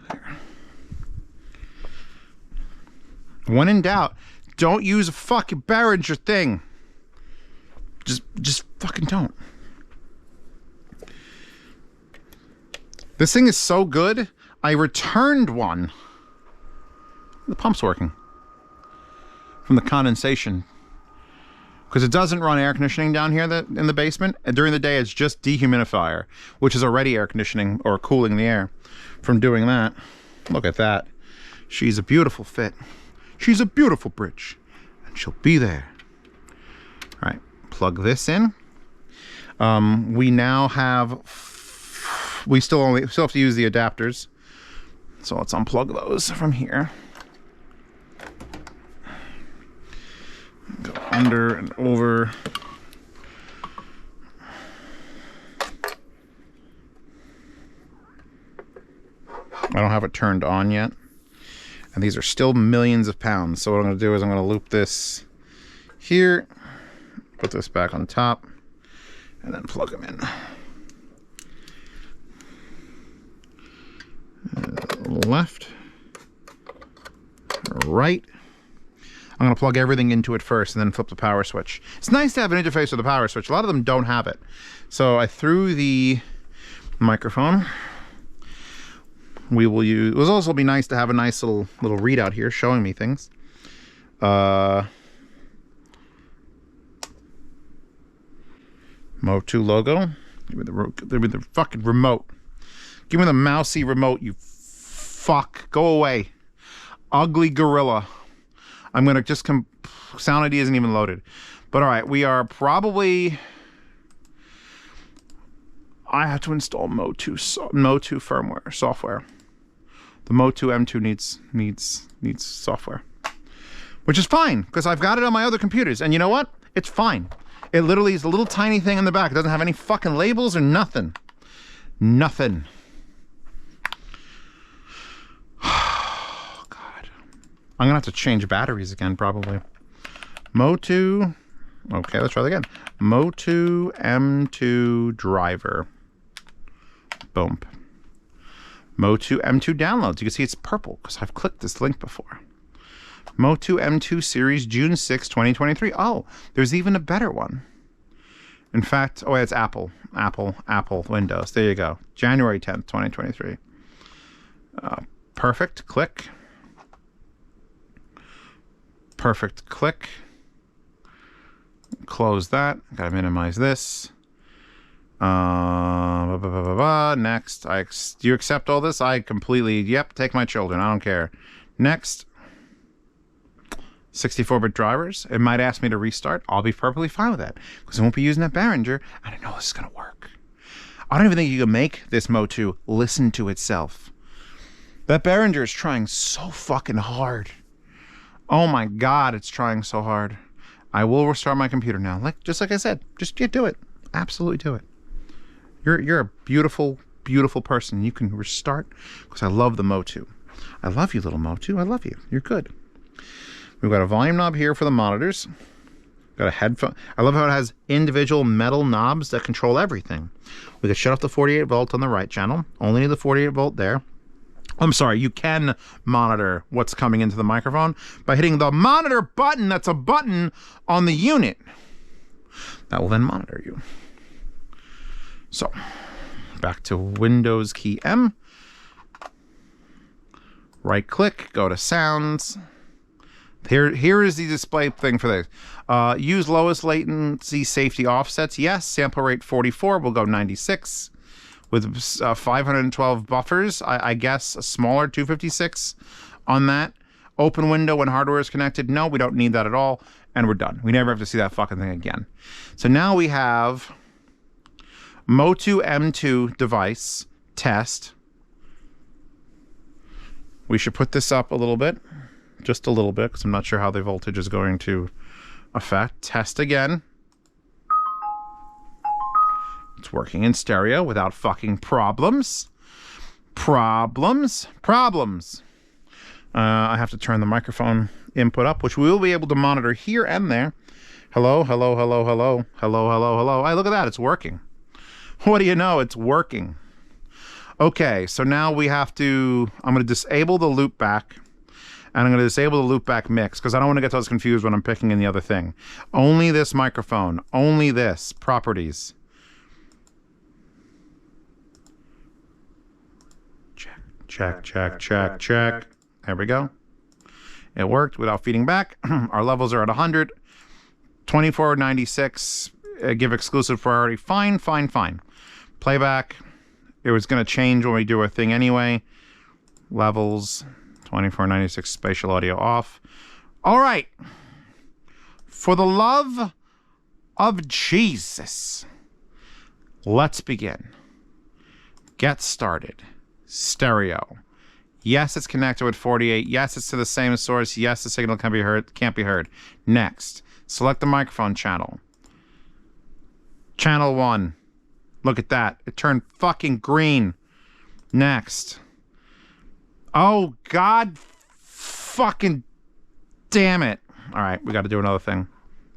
There. When in doubt, don't use a fucking Behringer thing. Just fucking don't. This thing is so good, I returned one. The pump's working. From the condensation. Because it doesn't run air conditioning down here in the basement. And during the day, it's just dehumidifier, which is already air conditioning or cooling the air from doing that. Look at that. She's a beautiful fit. She's a beautiful bridge. And she'll be there. All right, plug this in. We now have... We still have to use the adapters. So let's unplug those from here. Go under and over. I don't have it turned on yet. And these are still millions of pounds. So what I'm going to do is I'm going to loop this here. Put this back on top. And then plug them in. Left. Right. I'm going to plug everything into it first and then flip the power switch. It's nice to have an interface with a power switch. A lot of them don't have it. So I threw the microphone. We will use... It will also be nice to have a nice little readout here showing me things. Motu logo. Give me the fucking remote. Give me the mousy remote, you fuck. Go away. Ugly gorilla. I'm going to just SoundID isn't even loaded. But all right, we are probably... I have to install Motu firmware, software. The Motu M2 needs software. Which is fine, because I've got it on my other computers. And you know what? It's fine. It literally is a little tiny thing in the back. It doesn't have any fucking labels or nothing. Nothing. I'm gonna have to change batteries again, probably. Motu. Okay, let's try that again. Motu M2 driver. Boom. Motu M2 downloads. You can see it's purple because I've clicked this link before. Motu M2 series, June 6, 2023. Oh, there's even a better one. In fact, oh, it's Apple, Windows. There you go. January 10th, 2023. Perfect. Click. Perfect. Click. Close that. Gotta minimize this. Next. Do you accept all this? I completely, yep, take my children. I don't care. Next. 64-bit drivers. It might ask me to restart. I'll be perfectly fine with that because I won't be using that Behringer, and I know this is going to work. I don't even think you can make this Motu listen to itself. That Behringer is trying so fucking hard. Oh my God, it's trying so hard. I will restart my computer now. Just like I said, just do it. Absolutely do it. You're a beautiful, beautiful person. You can restart because I love the Motu. I love you, little Motu. I love you. You're good. We've got a volume knob here for the monitors. Got a headphone. I love how it has individual metal knobs that control everything. We can shut off the 48 volt on the right channel. Only need the 48 volt there. I'm sorry, you can monitor what's coming into the microphone by hitting the monitor button. That's a button on the unit. That will then monitor you. So, back to Windows key M. Right click, go to sounds. Here is the display thing for this. Use lowest latency safety offsets. Yes, sample rate 44. We'll go 96 with 512 buffers. I guess a smaller 256 on that. Open window when hardware is connected. No, we don't need that at all. And we're done. We never have to see that fucking thing again. So now we have Motu M2 device test. We should put this up a little bit. Just a little bit, because I'm not sure how the voltage is going to affect. Test again. It's working in stereo without fucking problems. Problems. I have to turn the microphone input up, which we will be able to monitor here and there. Hello. Hey, look at that. It's working. What do you know? It's working. Okay, so now we have to... I'm going to disable the loop back. And I'm going to disable the loopback mix because I don't want to get those confused when I'm picking in the other thing. Only this microphone. Only this. Properties. Check. There we go. It worked without feeding back. Our levels are at 100. 2496. Give exclusive priority. Fine. Playback. It was going to change when we do our thing anyway. Levels... 2496 spatial audio off. All right. For the love of Jesus, let's begin. Get started. Stereo. Yes, it's connected with 48. Yes, it's to the same source. Yes, the signal can be heard. Can't be heard. Next. Select the microphone channel. Channel 1. Look at that. It turned fucking green. Next. Oh, God fucking damn it. All right, we got to do another thing.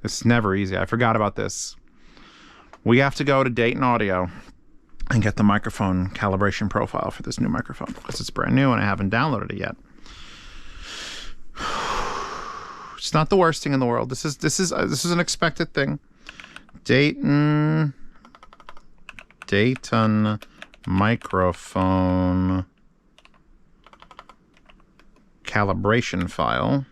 It's never easy. I forgot about this. We have to go to Dayton Audio and get the microphone calibration profile for this new microphone because it's brand new and I haven't downloaded it yet. It's not the worst thing in the world. This is an expected thing. Dayton microphone calibration file.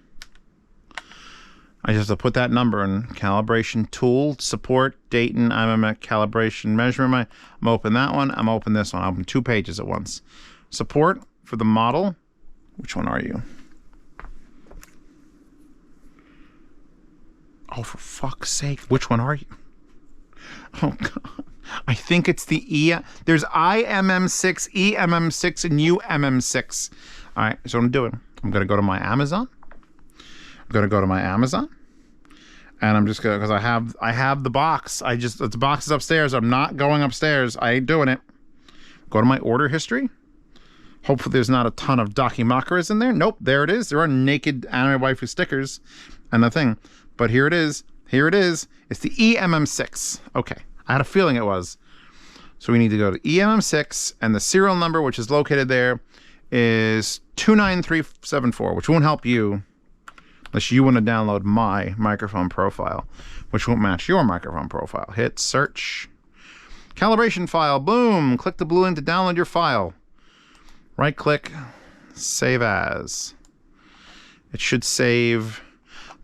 I just have to put that number in. Calibration tool, support, Dayton. I'm at calibration measurement. I'm open that one. I'm open this one. I open 2 pages at once. Support for the model. Which one are you? Oh, for fuck's sake. Which one are you? Oh, God. I think it's the E. There's IMM6, EMM6, and UMM6. All right, so what I'm doing. I'm going to go to my Amazon. And I'm just going to, because I have the box. The box is upstairs. I'm not going upstairs. I ain't doing it. Go to my order history. Hopefully there's not a ton of Dakimakuras in there. Nope, there it is. There are naked anime waifu stickers and the thing. But here it is. It's the EMM6. Okay, I had a feeling it was. So we need to go to EMM6, and the serial number, which is located there, is 29374, which won't help you. Unless you want to download my microphone profile, which won't match your microphone profile. Hit search. Calibration file. Boom. Click the blue link to download your file. Right click. Save as. It should save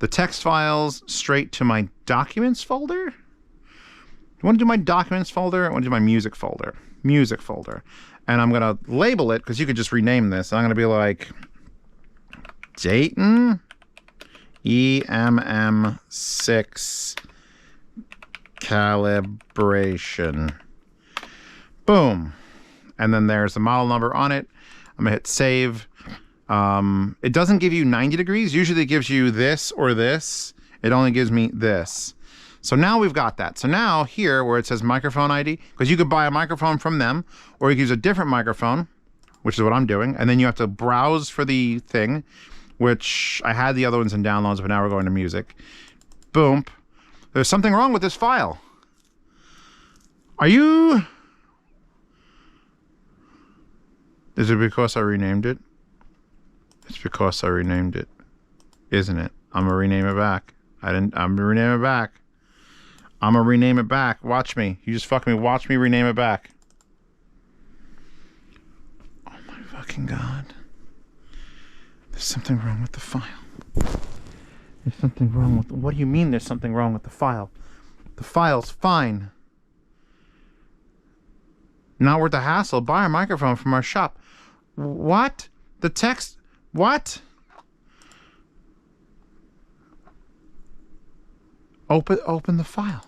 the text files straight to my documents folder. You want to do my documents folder? I want to do my music folder. Music folder. And I'm going to label it, because you could just rename this. I'm going to be like Dayton EMM6 calibration. Boom. And then there's the model number on it. I'm going to hit save. It doesn't give you 90 degrees. Usually it gives you this or this. It only gives me this. So now we've got that. So now here where it says microphone ID, because you could buy a microphone from them, or you could use a different microphone, which is what I'm doing. And then you have to browse for the thing, which I had the other ones in downloads, but now we're going to music. Boom. There's something wrong with this file. Are you... Is it because I renamed it? It's because I renamed it. Isn't it? I'm gonna rename it back. I'm gonna rename it back. I'm gonna rename it back. Watch me. You just fucking me. Watch me rename it back. Oh my fucking God. There's something wrong with the file. There's something wrong with... What do you mean there's something wrong with the file? The file's fine. Not worth the hassle. Buy a microphone from our shop. What? The text... What? Open the file.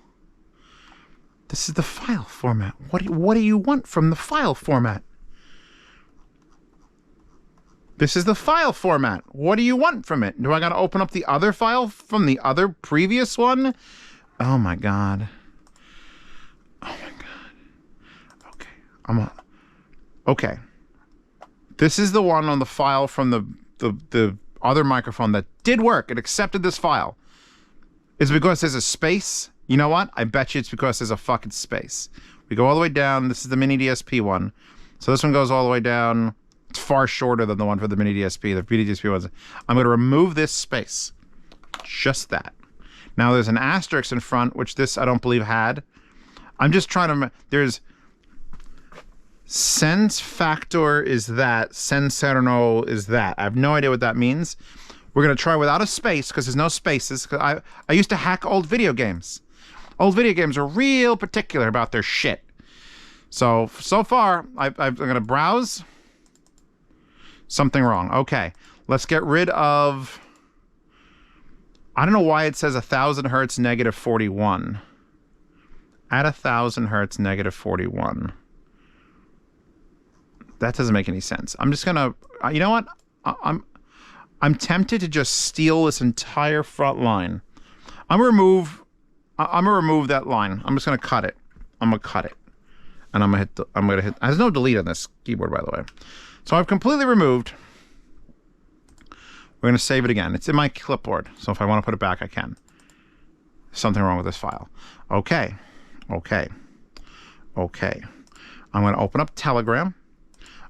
This is the file format. What do you want from the file format? This is the file format. What do you want from it? Do I gotta open up the other file from the other previous one? Oh my God. Oh my God. Okay. Okay. This is the one on the file from the other microphone that did work. It accepted this file. Is it because there's a space? You know what? I bet you it's because there's a fucking space. We go all the way down. This is the mini DSP one. So this one goes all the way down. It's far shorter than the one for the mini DSP. The mini DSP ones. I'm going to remove this space. Just that. Now there's an asterisk in front, which this I don't believe had. I'm just trying to... There's... Sense factor is that. Senserno is that. I have no idea what that means. We're going to try without a space, because there's no spaces. I used to hack old video games. Old video games are real particular about their shit. So far, I'm going to browse. Something wrong. Okay. Let's get rid of... I don't know why it says 1,000 hertz negative 41. At 1,000 hertz negative 41. That doesn't make any sense. I'm just gonna, you know what? I'm tempted to just steal this entire front line. I'm gonna remove that line. I'm just gonna cut it. I'm gonna cut it, and I'm gonna hit. There's no delete on this keyboard, by the way. So I've completely removed. We're gonna save it again. It's in my clipboard, so if I want to put it back, I can. Something wrong with this file. Okay. I'm gonna open up Telegram.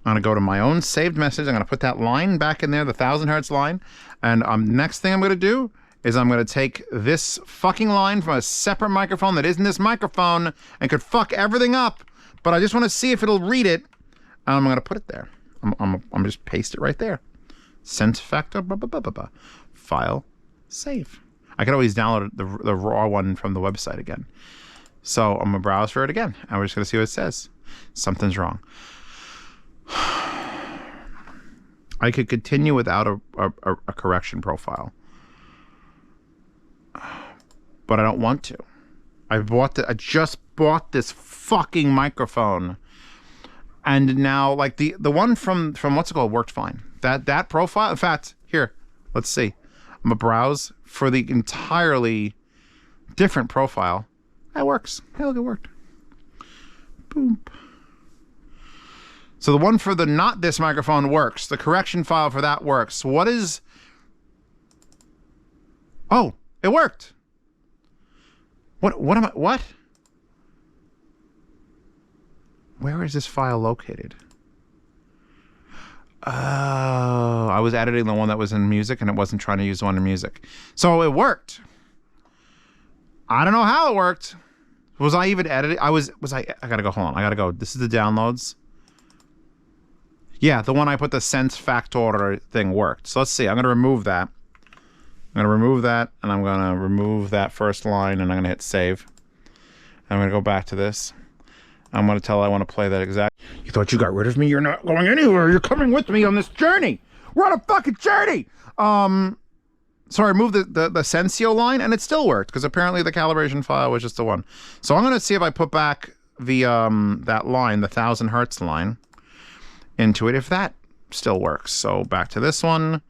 I'm going to go to my own saved message. I'm going to put that line back in there, the 1,000 hertz line. And next thing I'm going to do is I'm going to take this fucking line from a separate microphone that isn't this microphone and could fuck everything up. But I just want to see if it'll read it. And I'm going to put it there. I'm just paste it right there. Sense factor, blah, blah, blah, blah, blah. File, save. I could always download the raw one from the website again. So I'm going to browse for it again. And we're just going to see what it says. Something's wrong. I could continue without a correction profile, but I don't want to. I just bought this fucking microphone, and now like the one from what's it called worked fine. That profile. In fact, here, let's see. I'm gonna browse for the entirely different profile. That works. Hey, look, it worked. Boom. So the one for the not this microphone works. The correction file for that works. What is... Oh, it worked. What? Where is this file located? Oh, I was editing the one that was in music and it wasn't trying to use the one in music. So it worked. I don't know how it worked. Was I even editing? I gotta go, hold on. I gotta go. This is the downloads. Yeah, the one I put the sense factor thing worked. So let's see. I'm gonna remove that. I'm gonna remove that and I'm gonna remove that first line and I'm gonna hit save. I'm gonna go back to this. I'm gonna tell I want to play that exact. You thought you got rid of me? You're not going anywhere. You're coming with me on this journey. We're on a fucking journey. So I removed the Sensio line and it still worked because apparently the calibration file was just the one. So I'm gonna see if I put back the that line, the 1000 hertz line, into it if that still works. So back to this one.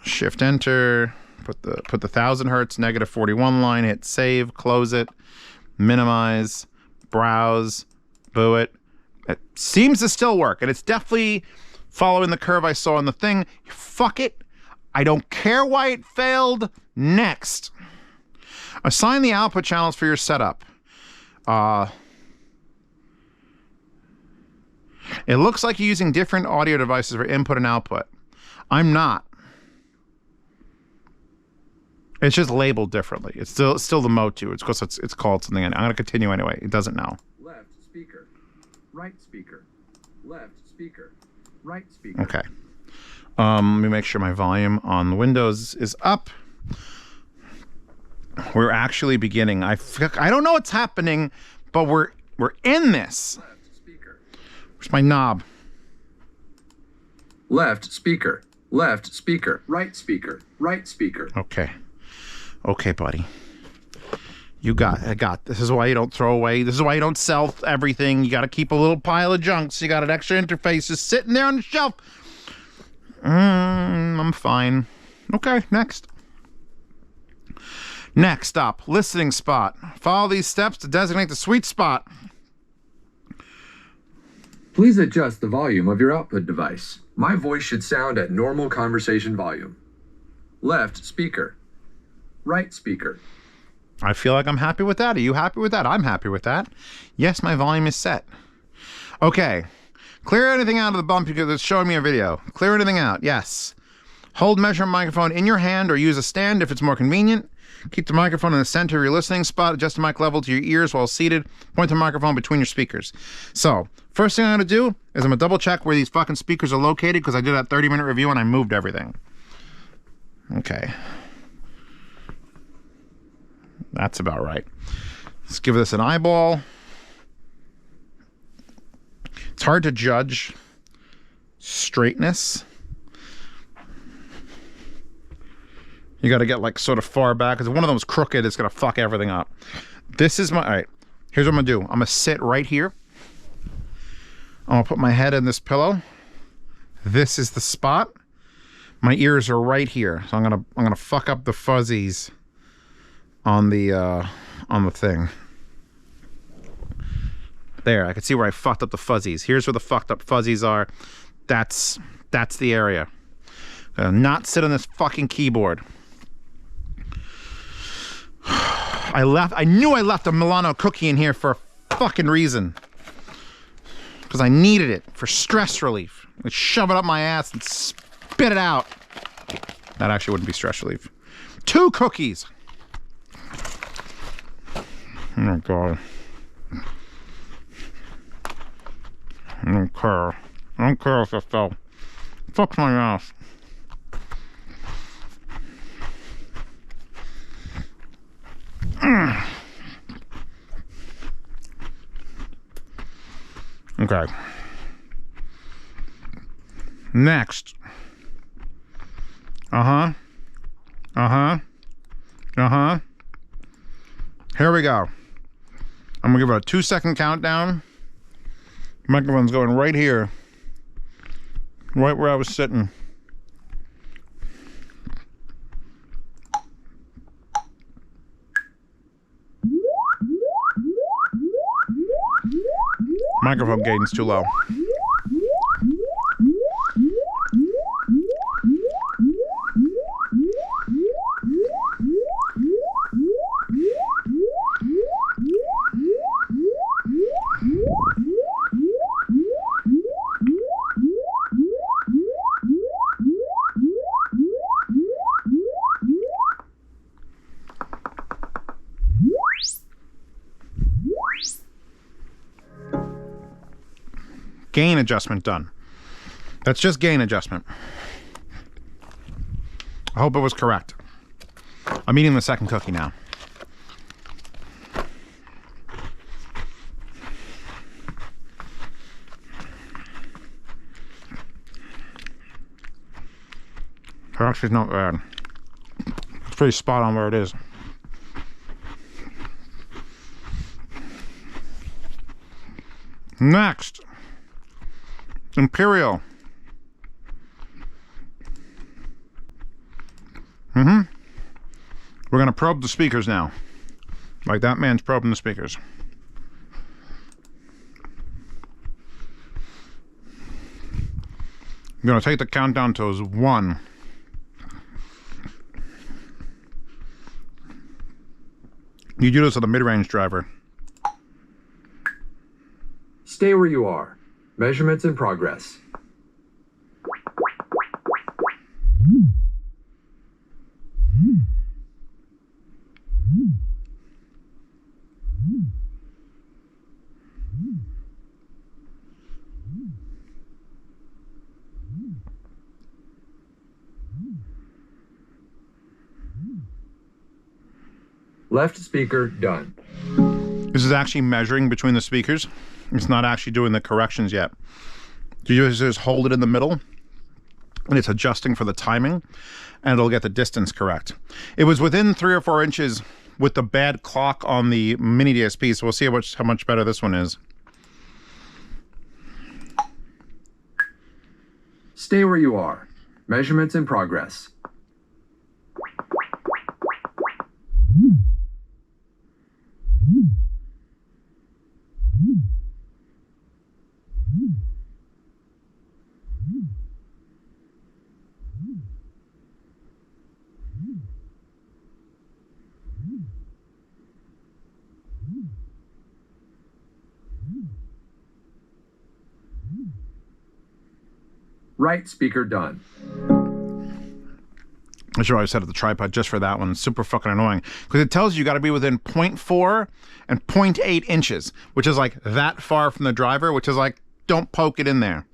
Shift enter. Put the 1000 hertz -41 line. Hit save. Close it. Minimize. Browse, boo it. It seems to still work, and it's definitely following the curve I saw in the thing. Fuck it. I don't care why it failed. Next. Assign the output channels for your setup. It looks like you're using different audio devices for input and output. I'm not. It's just labeled differently. It's still the Motu. It's because it's called something. I'm going to continue anyway. It doesn't know. Left speaker, right speaker, left speaker, right speaker. Okay. Let me make sure my volume on Windows is up. We're actually beginning. I don't know what's happening, but we're in this. Left speaker. Where's my knob? Left speaker, right speaker, right speaker. Okay. Okay, buddy. I got. This is why you don't throw away. This is why you don't sell everything. You got to keep a little pile of junk. So you got an extra interface just sitting there on the shelf. I'm fine. Okay, next. Next up, listening spot. Follow these steps to designate the sweet spot. Please adjust the volume of your output device. My voice should sound at normal conversation volume. Left speaker, right speaker. I feel like I'm happy with that. Are you happy with that? I'm happy with that. Yes, my volume is set. Okay. Clear anything out of the bump because it's showing me a video. Clear anything out. Yes. Hold measurement microphone in your hand or use a stand if it's more convenient. Keep the microphone in the center of your listening spot. Adjust the mic level to your ears while seated. Point the microphone between your speakers. So, first thing I'm going to do is I'm going to double check where these fucking speakers are located because I did that 30-minute review and I moved everything. Okay. That's about right. Let's give this an eyeball. It's hard to judge straightness. You got to get like sort of far back because if one of them is crooked, it's going to fuck everything up. This is my, all right, here's what I'm going to do. I'm going to sit right here. I'm going to put my head in this pillow. This is the spot. My ears are right here. So I'm going to fuck up the fuzzies on the thing. There, I can see where I fucked up the fuzzies. Here's where the fucked up fuzzies are. That's the area. Not sit on this fucking keyboard. I knew I left a Milano cookie in here for a fucking reason. Because I needed it for stress relief. I'd shove it up my ass and spit it out. That actually wouldn't be stress relief. 2 cookies. Oh god. I don't care. I don't care if it fell. Fuck my ass. Okay. Next. Here we go. I'm gonna give it a 2-second countdown. Microphone's going right here. Right where I was sitting. Microphone gain's too low. Gain adjustment done. That's just gain adjustment. I hope it was correct. I'm eating the second cookie now. Actually, not bad. It's pretty spot on where it is. Next, Imperial. We're gonna probe the speakers now. Like that man's probing the speakers. I'm gonna take the countdown to 1. You do this with a mid-range driver. Stay where you are. Measurements in progress. Left speaker done. This is actually measuring between the speakers. It's not actually doing the corrections yet. You just hold it in the middle, and it's adjusting for the timing, and it'll get the distance correct. It was within 3 or 4 inches with the bad clock on the mini DSP, so we'll see how much better this one is. Stay where you are. Measurements in progress. Right speaker done. I should always set up the tripod just for that one. It's super fucking annoying because it tells you got to be within 0.4 and 0.8 inches, which is like that far from the driver, which is like, don't poke it in there.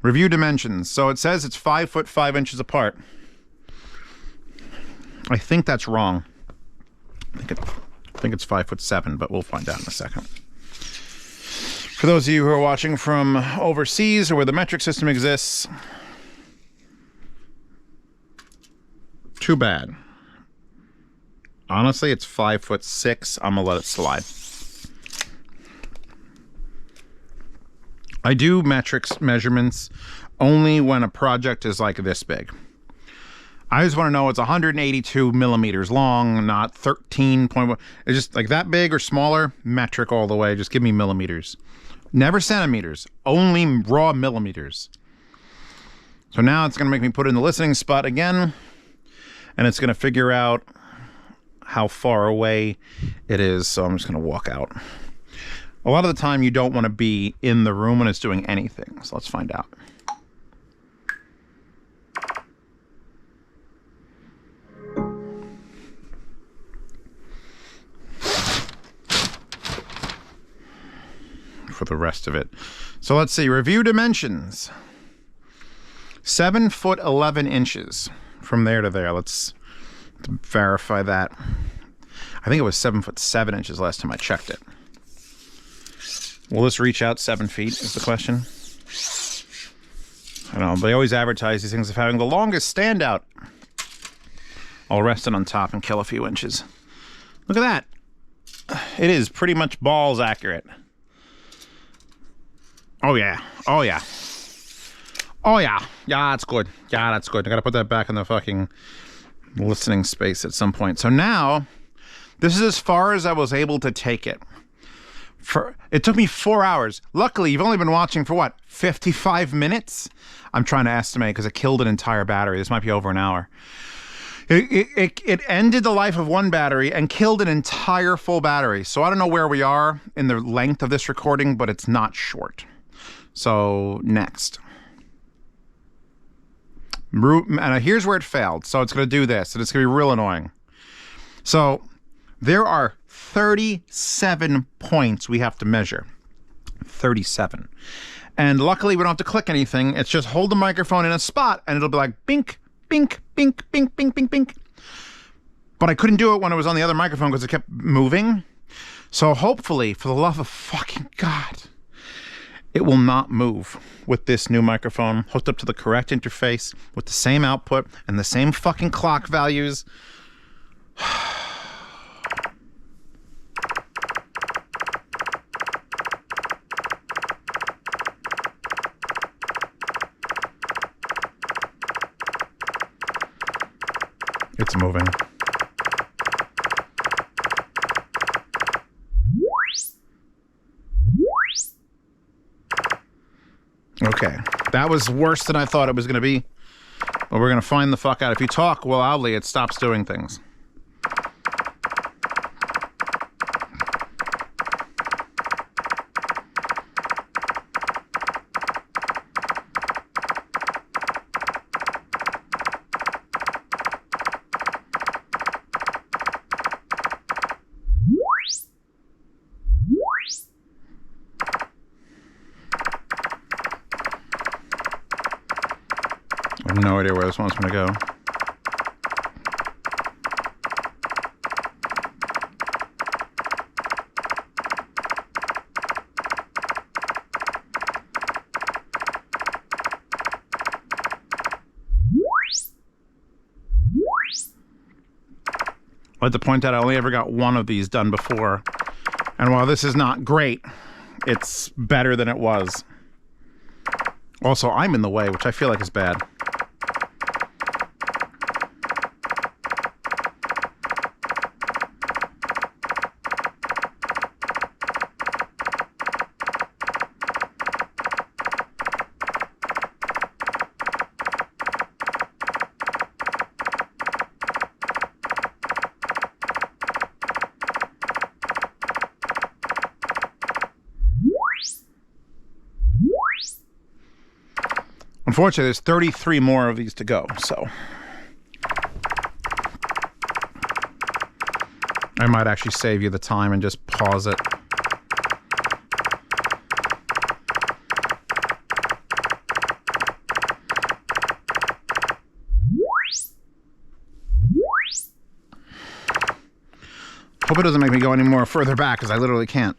Review dimensions. So it says it's 5 foot 5 inches apart. I think that's wrong. I think it's 5 foot 7, but we'll find out in a second. For those of you who are watching from overseas or where the metric system exists, too bad. Honestly, it's 5 foot 6. I'm gonna let it slide. I do measurements only when a project is like this big. I just want to know it's 182 millimeters long, not 13.1. It's just like that big or smaller, metric all the way. Just give me millimeters. Never centimeters, only raw millimeters. So now it's going to make me put it in the listening spot again, and it's going to figure out how far away it is. So I'm just going to walk out. A lot of the time you don't want to be in the room when it's doing anything. So let's find out. For the rest of it. So let's see, review dimensions. 7 foot 11 inches from there to there. Let's verify that. I think it was 7 foot 7 inches last time I checked it. Will this reach out 7 feet is the question. I don't know, they always advertise these things as having the longest standout. I'll rest it on top and kill a few inches. Look at that. It is pretty much balls accurate. Oh yeah, oh yeah. Oh yeah, yeah, that's good. Yeah, that's good. I gotta put that back in the fucking listening space at some point. So now, this is as far as I was able to take it. It took me 4 hours. Luckily, you've only been watching for what, 55 minutes? I'm trying to estimate because it killed an entire battery. This might be over an hour. It ended the life of one battery and killed an entire full battery. So I don't know where we are in the length of this recording, but it's not short. So next. And here's where it failed. So it's going to do this, and it's going to be real annoying. So there are 37 points we have to measure. 37. And luckily we don't have to click anything. It's just hold the microphone in a spot and it'll be like bink, bink, bink, bink, bink, bink, bink. But I couldn't do it when it was on the other microphone because it kept moving. So hopefully, for the love of fucking God, it will not move with this new microphone hooked up to the correct interface with the same output and the same fucking clock values. It's moving. Okay, that was worse than I thought it was going to be, but we're going to find the fuck out. If you talk loudly, it stops doing things. I have no idea where this wants me to go. I'd like to point out I only ever got one of these done before. And while this is not great, it's better than it was. Also, I'm in the way, which I feel like is bad. Unfortunately, there's 33 more of these to go, so I might actually save you the time and just pause it. Hope it doesn't make me go any more further back, because I literally can't.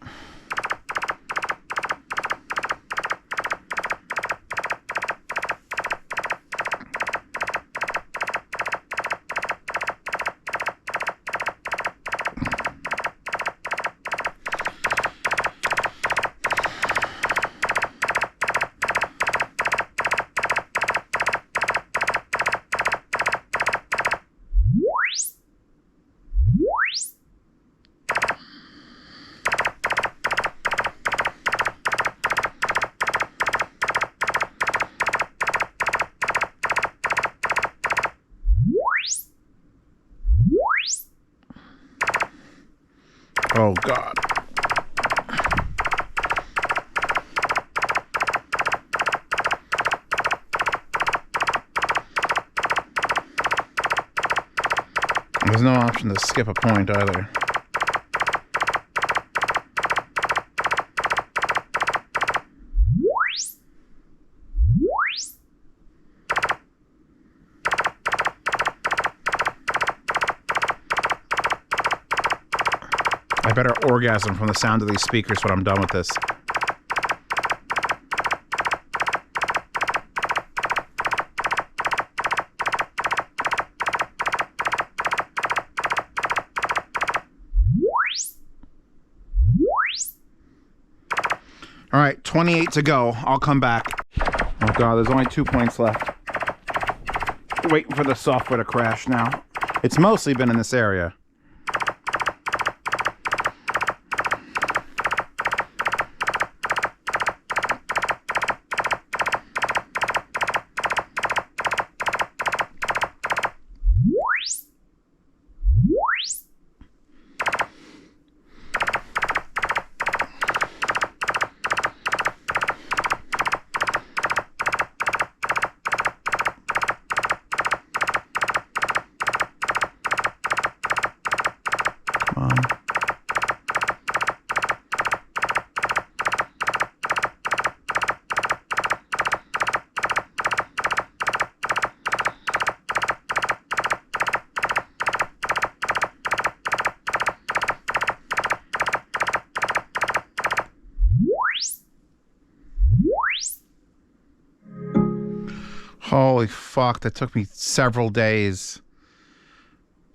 Oh, God. There's no option to skip a point either. I better orgasm from the sound of these speakers when I'm done with this. All right, 28 to go. I'll come back. Oh God, there's only 2 points left. Waiting for the software to crash now. It's mostly been in this area. Holy fuck, that took me several days.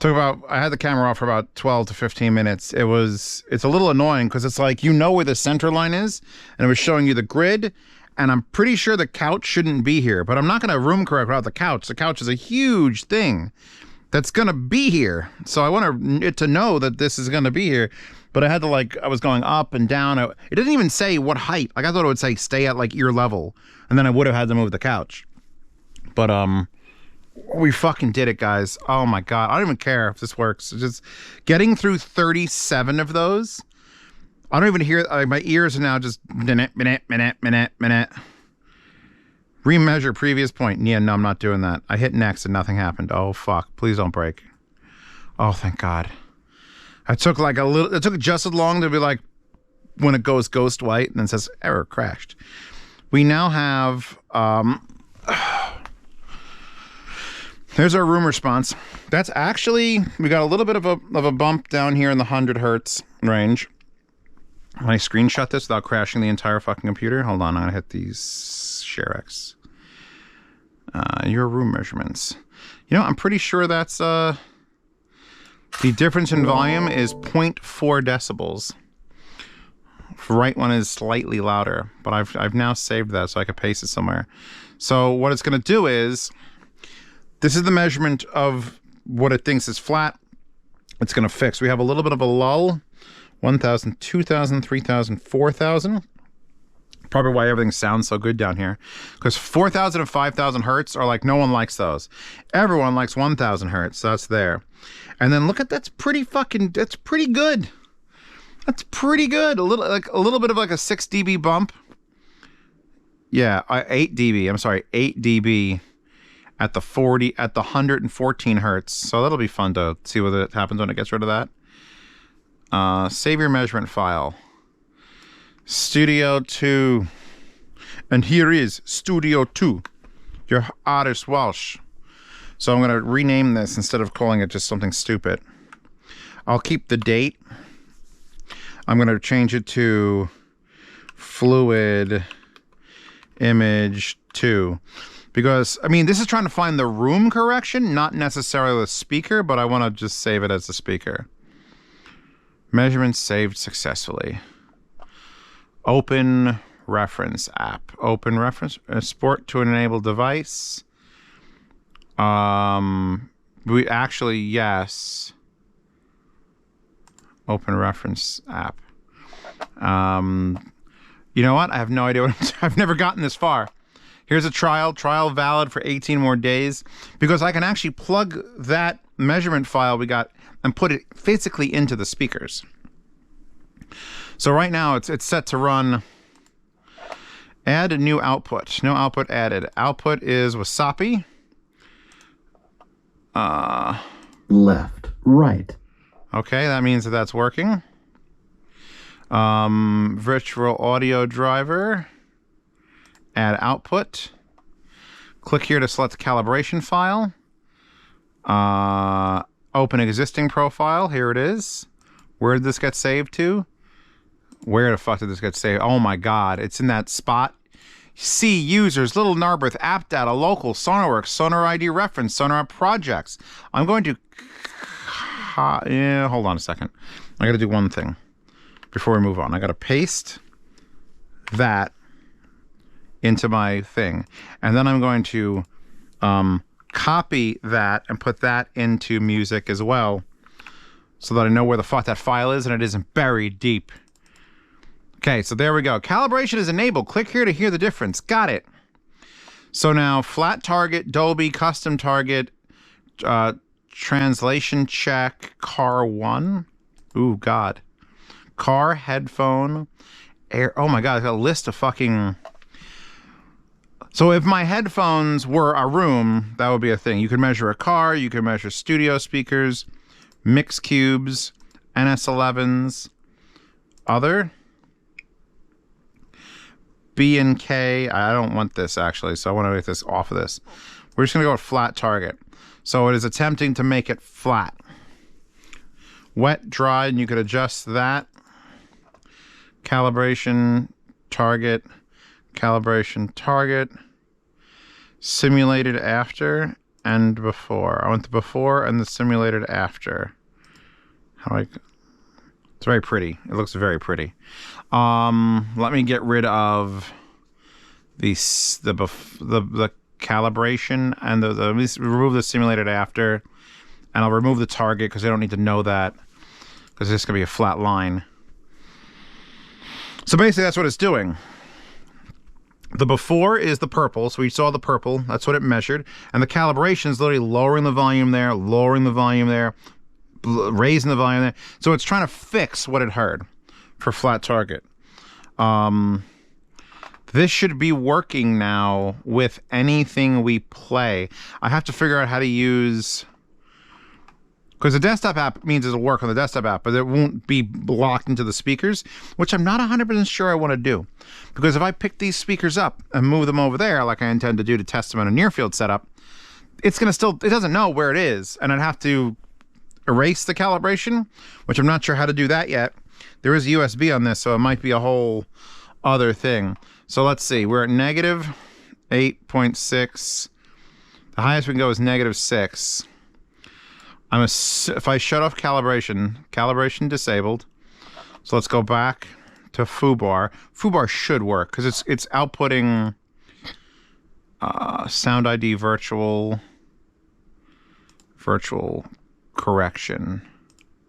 I had the camera off for about 12 to 15 minutes. It's a little annoying because it's like, you know where the center line is, and it was showing you the grid, and I'm pretty sure the couch shouldn't be here, but I'm not going to room correct without the couch. The couch is a huge thing that's going to be here. So I want it to know that this is going to be here, but I had to I was going up and down. It didn't even say what height. Like I thought it would say stay at like ear level, and then I would have had to move the couch. But, we fucking did it, guys. Oh my God. I don't even care if this works. It's just getting through 37 of those. I don't even hear, my ears are now just minute. Remeasure previous point. Yeah, no, I'm not doing that. I hit next and nothing happened. Oh fuck. Please don't break. Oh, thank God. It took just as long to be like, when it goes ghost white and then says error crashed. We now have, there's our room response. That's actually, we got a little bit of a bump down here in the 100 hertz range. When I screenshot this without crashing the entire fucking computer, hold on, I'm gonna hit these share X. Your room measurements. You know, I'm pretty sure that's the difference in volume is 0.4 decibels. Right one is slightly louder, but I've now saved that so I could paste it somewhere. So what it's gonna do is, this is the measurement of what it thinks is flat. It's going to fix. We have a little bit of a lull. 1,000, 2,000, 3,000, 4,000. Probably why everything sounds so good down here. Because 4,000 and 5,000 hertz are like, no one likes those. Everyone likes 1,000 hertz. So that's there. And then look at, that's pretty good. That's pretty good. A little bit of like a 6 dB bump. Yeah, 8 dB. I'm sorry, 8 dB. At the 114 hertz. So that'll be fun to see what happens when it gets rid of that. Save your measurement file. Studio 2. And here is Studio 2. Your artist Walsh. So I'm going to rename this instead of calling it just something stupid. I'll keep the date. I'm going to change it to Fluid Image 2. Because, I mean, this is trying to find the room correction, not necessarily the speaker, but I want to just save it as the speaker. Measurements saved successfully. Open reference app. Open reference. Export to an enabled device. Yes. Open reference app. You know what? I have no idea I've never gotten this far. Here's a trial valid for 18 more days, because I can actually plug that measurement file we got and put it physically into the speakers. So right now it's set to run, add a new output. No output added. Output is Wasapi. Left, right. Okay, that means that's working. Virtual audio driver. Add output. Click here to select the calibration file. Open existing profile. Here it is. Where did this get saved to? Where the fuck did this get saved? Oh my God, it's in that spot. See users, Little Narberth, app data, local, SonarWorks, SoundID reference, Sonar projects. I'm going to, hold on a second. I got to do one thing before we move on. I got to paste that into my thing, and then I'm going to copy that and put that into music as well, so that I know where the fuck that file is and it isn't buried deep. Okay, so there we go. Calibration is enabled. Click here to hear the difference. Got it. So now flat target, Dolby, custom target, translation check, car 1. Ooh, God. Car, headphone, air. Oh my God, I've got a list of fucking. So if my headphones were a room, that would be a thing. You could measure a car, you could measure studio speakers, mix cubes, NS11s, other, B and K. I don't want this actually, so I want to get this off of this. We're just gonna go with flat target. So it is attempting to make it flat. Wet, dry, and you could adjust that. Calibration, target, simulated after and before. I went to before and the simulated after. How do I... It's very pretty. It looks very pretty. Let me get rid of the calibration and let me remove the simulated after, and I'll remove the target because I don't need to know that because it's going to be a flat line. So basically that's what it's doing. The before is the purple, so we saw the purple, that's what it measured, and the calibration is literally lowering the volume there, raising the volume there. So it's trying to fix what it heard for flat target. This should be working now with anything we play. I have to figure out how to use... Because the desktop app means it'll work on the desktop app, but it won't be locked into the speakers, which I'm not 100% sure I want to do. Because if I pick these speakers up and move them over there, like I intend to do to test them in a near-field setup, it's going to still... It doesn't know where it is, and I'd have to erase the calibration, which I'm not sure how to do that yet. There is a USB on this, so it might be a whole other thing. So let's see. We're at negative 8.6. The highest we can go is negative 6. If I shut off calibration disabled. So let's go back to foobar. Foobar should work because it's outputting SoundID virtual correction.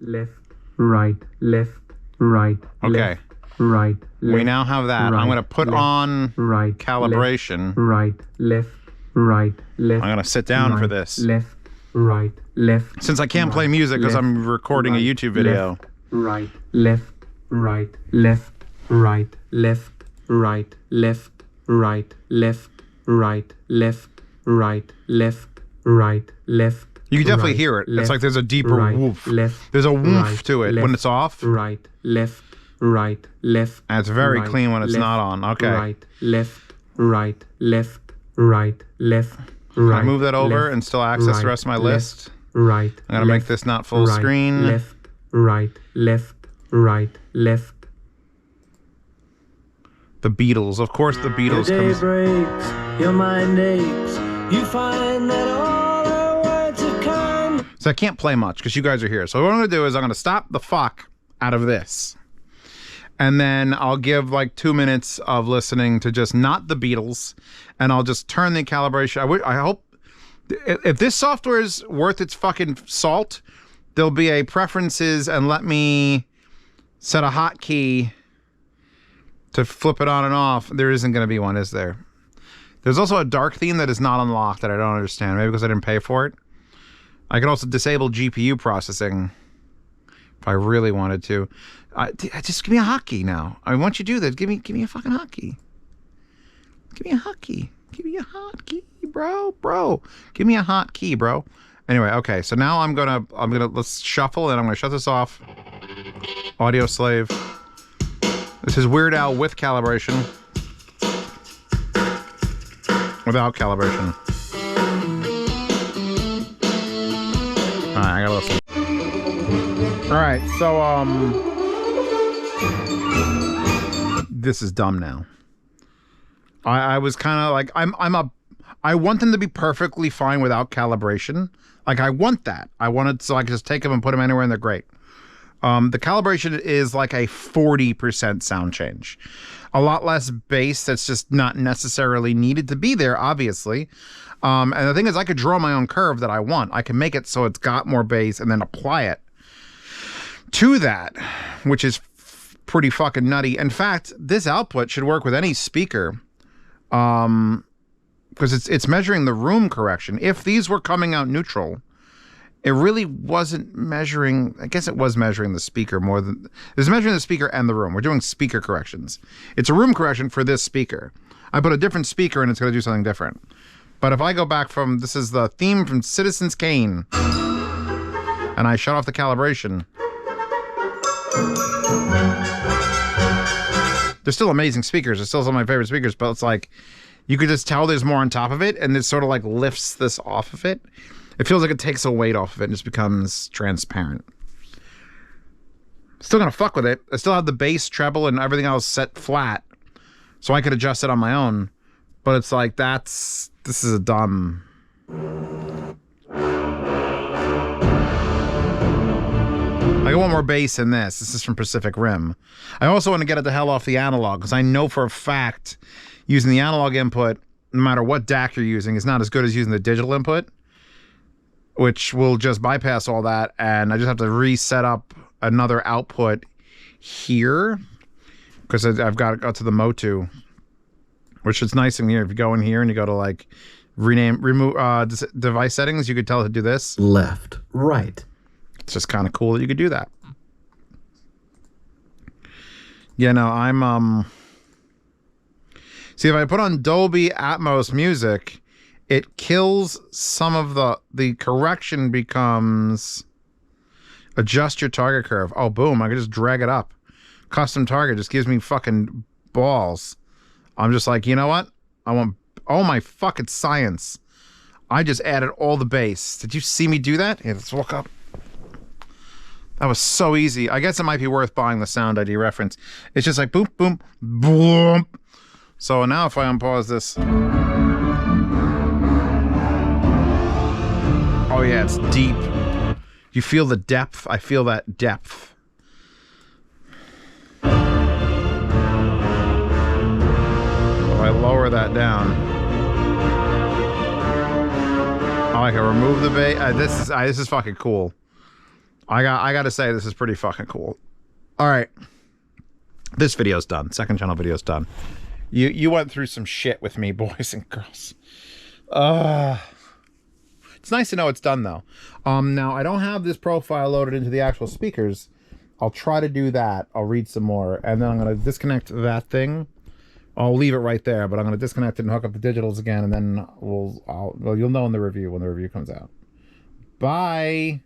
Left, right, left, right. Okay. Left, right. Left, we now have that. Right, I'm going to put left, on right, calibration. Left, right, left, right, left. I'm going to sit down right, for this. Left, right, left. Since I can't play music because I'm recording a YouTube video. Right, left, right, left, right, left, right, left, right, left, right, left, right, left, right, left. You can definitely right, hear it. Left, it's like there's a deeper right, woof. Left, there's a woof right, to it left, when it's off. Right, left, right, left. And it's very right, clean when it's left, not on. Okay. Right, left, right, left, right, left, Can right. I move that over left, and still access the rest of my left, list? Right. I'm going to make this not full right, screen. Left, right, left, right, left. The Beatles. Of course the Beatles Your day comes. breaks, your mind aches. You find that all our words are kind. So I can't play much because you guys are here. So what I'm going to do is I'm going to stop the fuck out of this. And then I'll give like 2 minutes of listening to just not the Beatles. And I'll just turn the calibration. I hope if this software is worth its fucking salt, there'll be a preferences and let me set a hotkey to flip it on and off. There isn't going to be one, is there? There's also a dark theme that is not unlocked that I don't understand. Maybe because I didn't pay for it. I could also disable GPU processing if I really wanted to. Just give me a hotkey now. I mean, once you do this, give me a fucking hotkey. Give me a hotkey. Give me a hotkey, bro. Give me a hotkey, bro. Anyway, okay. So now I'm gonna let's shuffle and I'm gonna shut this off. Audio slave. This is Weird Al with calibration. Without calibration. Alright, I gotta listen. Alright, so this is dumb now. I was kind of like I want them to be perfectly fine without calibration. Like I want that. I want it so I can just take them and put them anywhere and they're great. The calibration is like a 40% sound change. A lot less bass that's just not necessarily needed to be there, obviously. And the thing is, I could draw my own curve that I want. I can make it so it's got more bass and then apply it to that, which is pretty fucking nutty. In fact, this output should work with any speaker because it's measuring the room correction. If these were coming out neutral, it really wasn't measuring. I guess it was measuring the speaker more than it was measuring the speaker and the room. We're doing speaker corrections. It's a room correction for this speaker. I put a different speaker and it's going to do something different. But if I go back from, this is the theme from Citizens Kane, and I shut off the calibration. They're still amazing speakers. They're still some of my favorite speakers, but it's like, you could just tell there's more on top of it, and it sort of like lifts this off of it. It feels like it takes a weight off of it and just becomes transparent. Still gonna fuck with it. I still have the bass, treble, and everything else set flat, so I could adjust it on my own. But it's like, this is a dumb... I got one more bass in this. This is from Pacific Rim. I also want to get it the hell off the analog, because I know for a fact using the analog input, no matter what DAC you're using, is not as good as using the digital input, which will just bypass all that, and I just have to reset up another output here, because I've got to go to the Motu, which is nice in here. If you go in here and you go to like remove device settings, you could tell it to do this. Left, right. It's just kind of cool that you could do that. Yeah, no, I'm see, if I put on Dolby Atmos music, it kills some of the correction becomes adjust your target curve. Oh, boom, I can just drag it up. Custom target just gives me fucking balls. I'm just like, you know what? I want, oh my fucking science. I just added all the bass. Did you see me do that? Yeah, let's walk up. That was so easy. I guess it might be worth buying the SoundID reference. It's just like boom, boom, boom. So now if I unpause this. Oh yeah, it's deep. You feel the depth. I feel that depth. If I lower that down. Oh, I can remove the bass. This is fucking cool. I got to say, this is pretty fucking cool. All right. This video's done. Second channel video's done. You went through some shit with me, boys and girls. It's nice to know it's done, though. Now, I don't have this profile loaded into the actual speakers. I'll try to do that. I'll read some more. And then I'm going to disconnect that thing. I'll leave it right there, but I'm going to disconnect it and hook up the digitals again, and then well, you'll know in the review when the review comes out. Bye.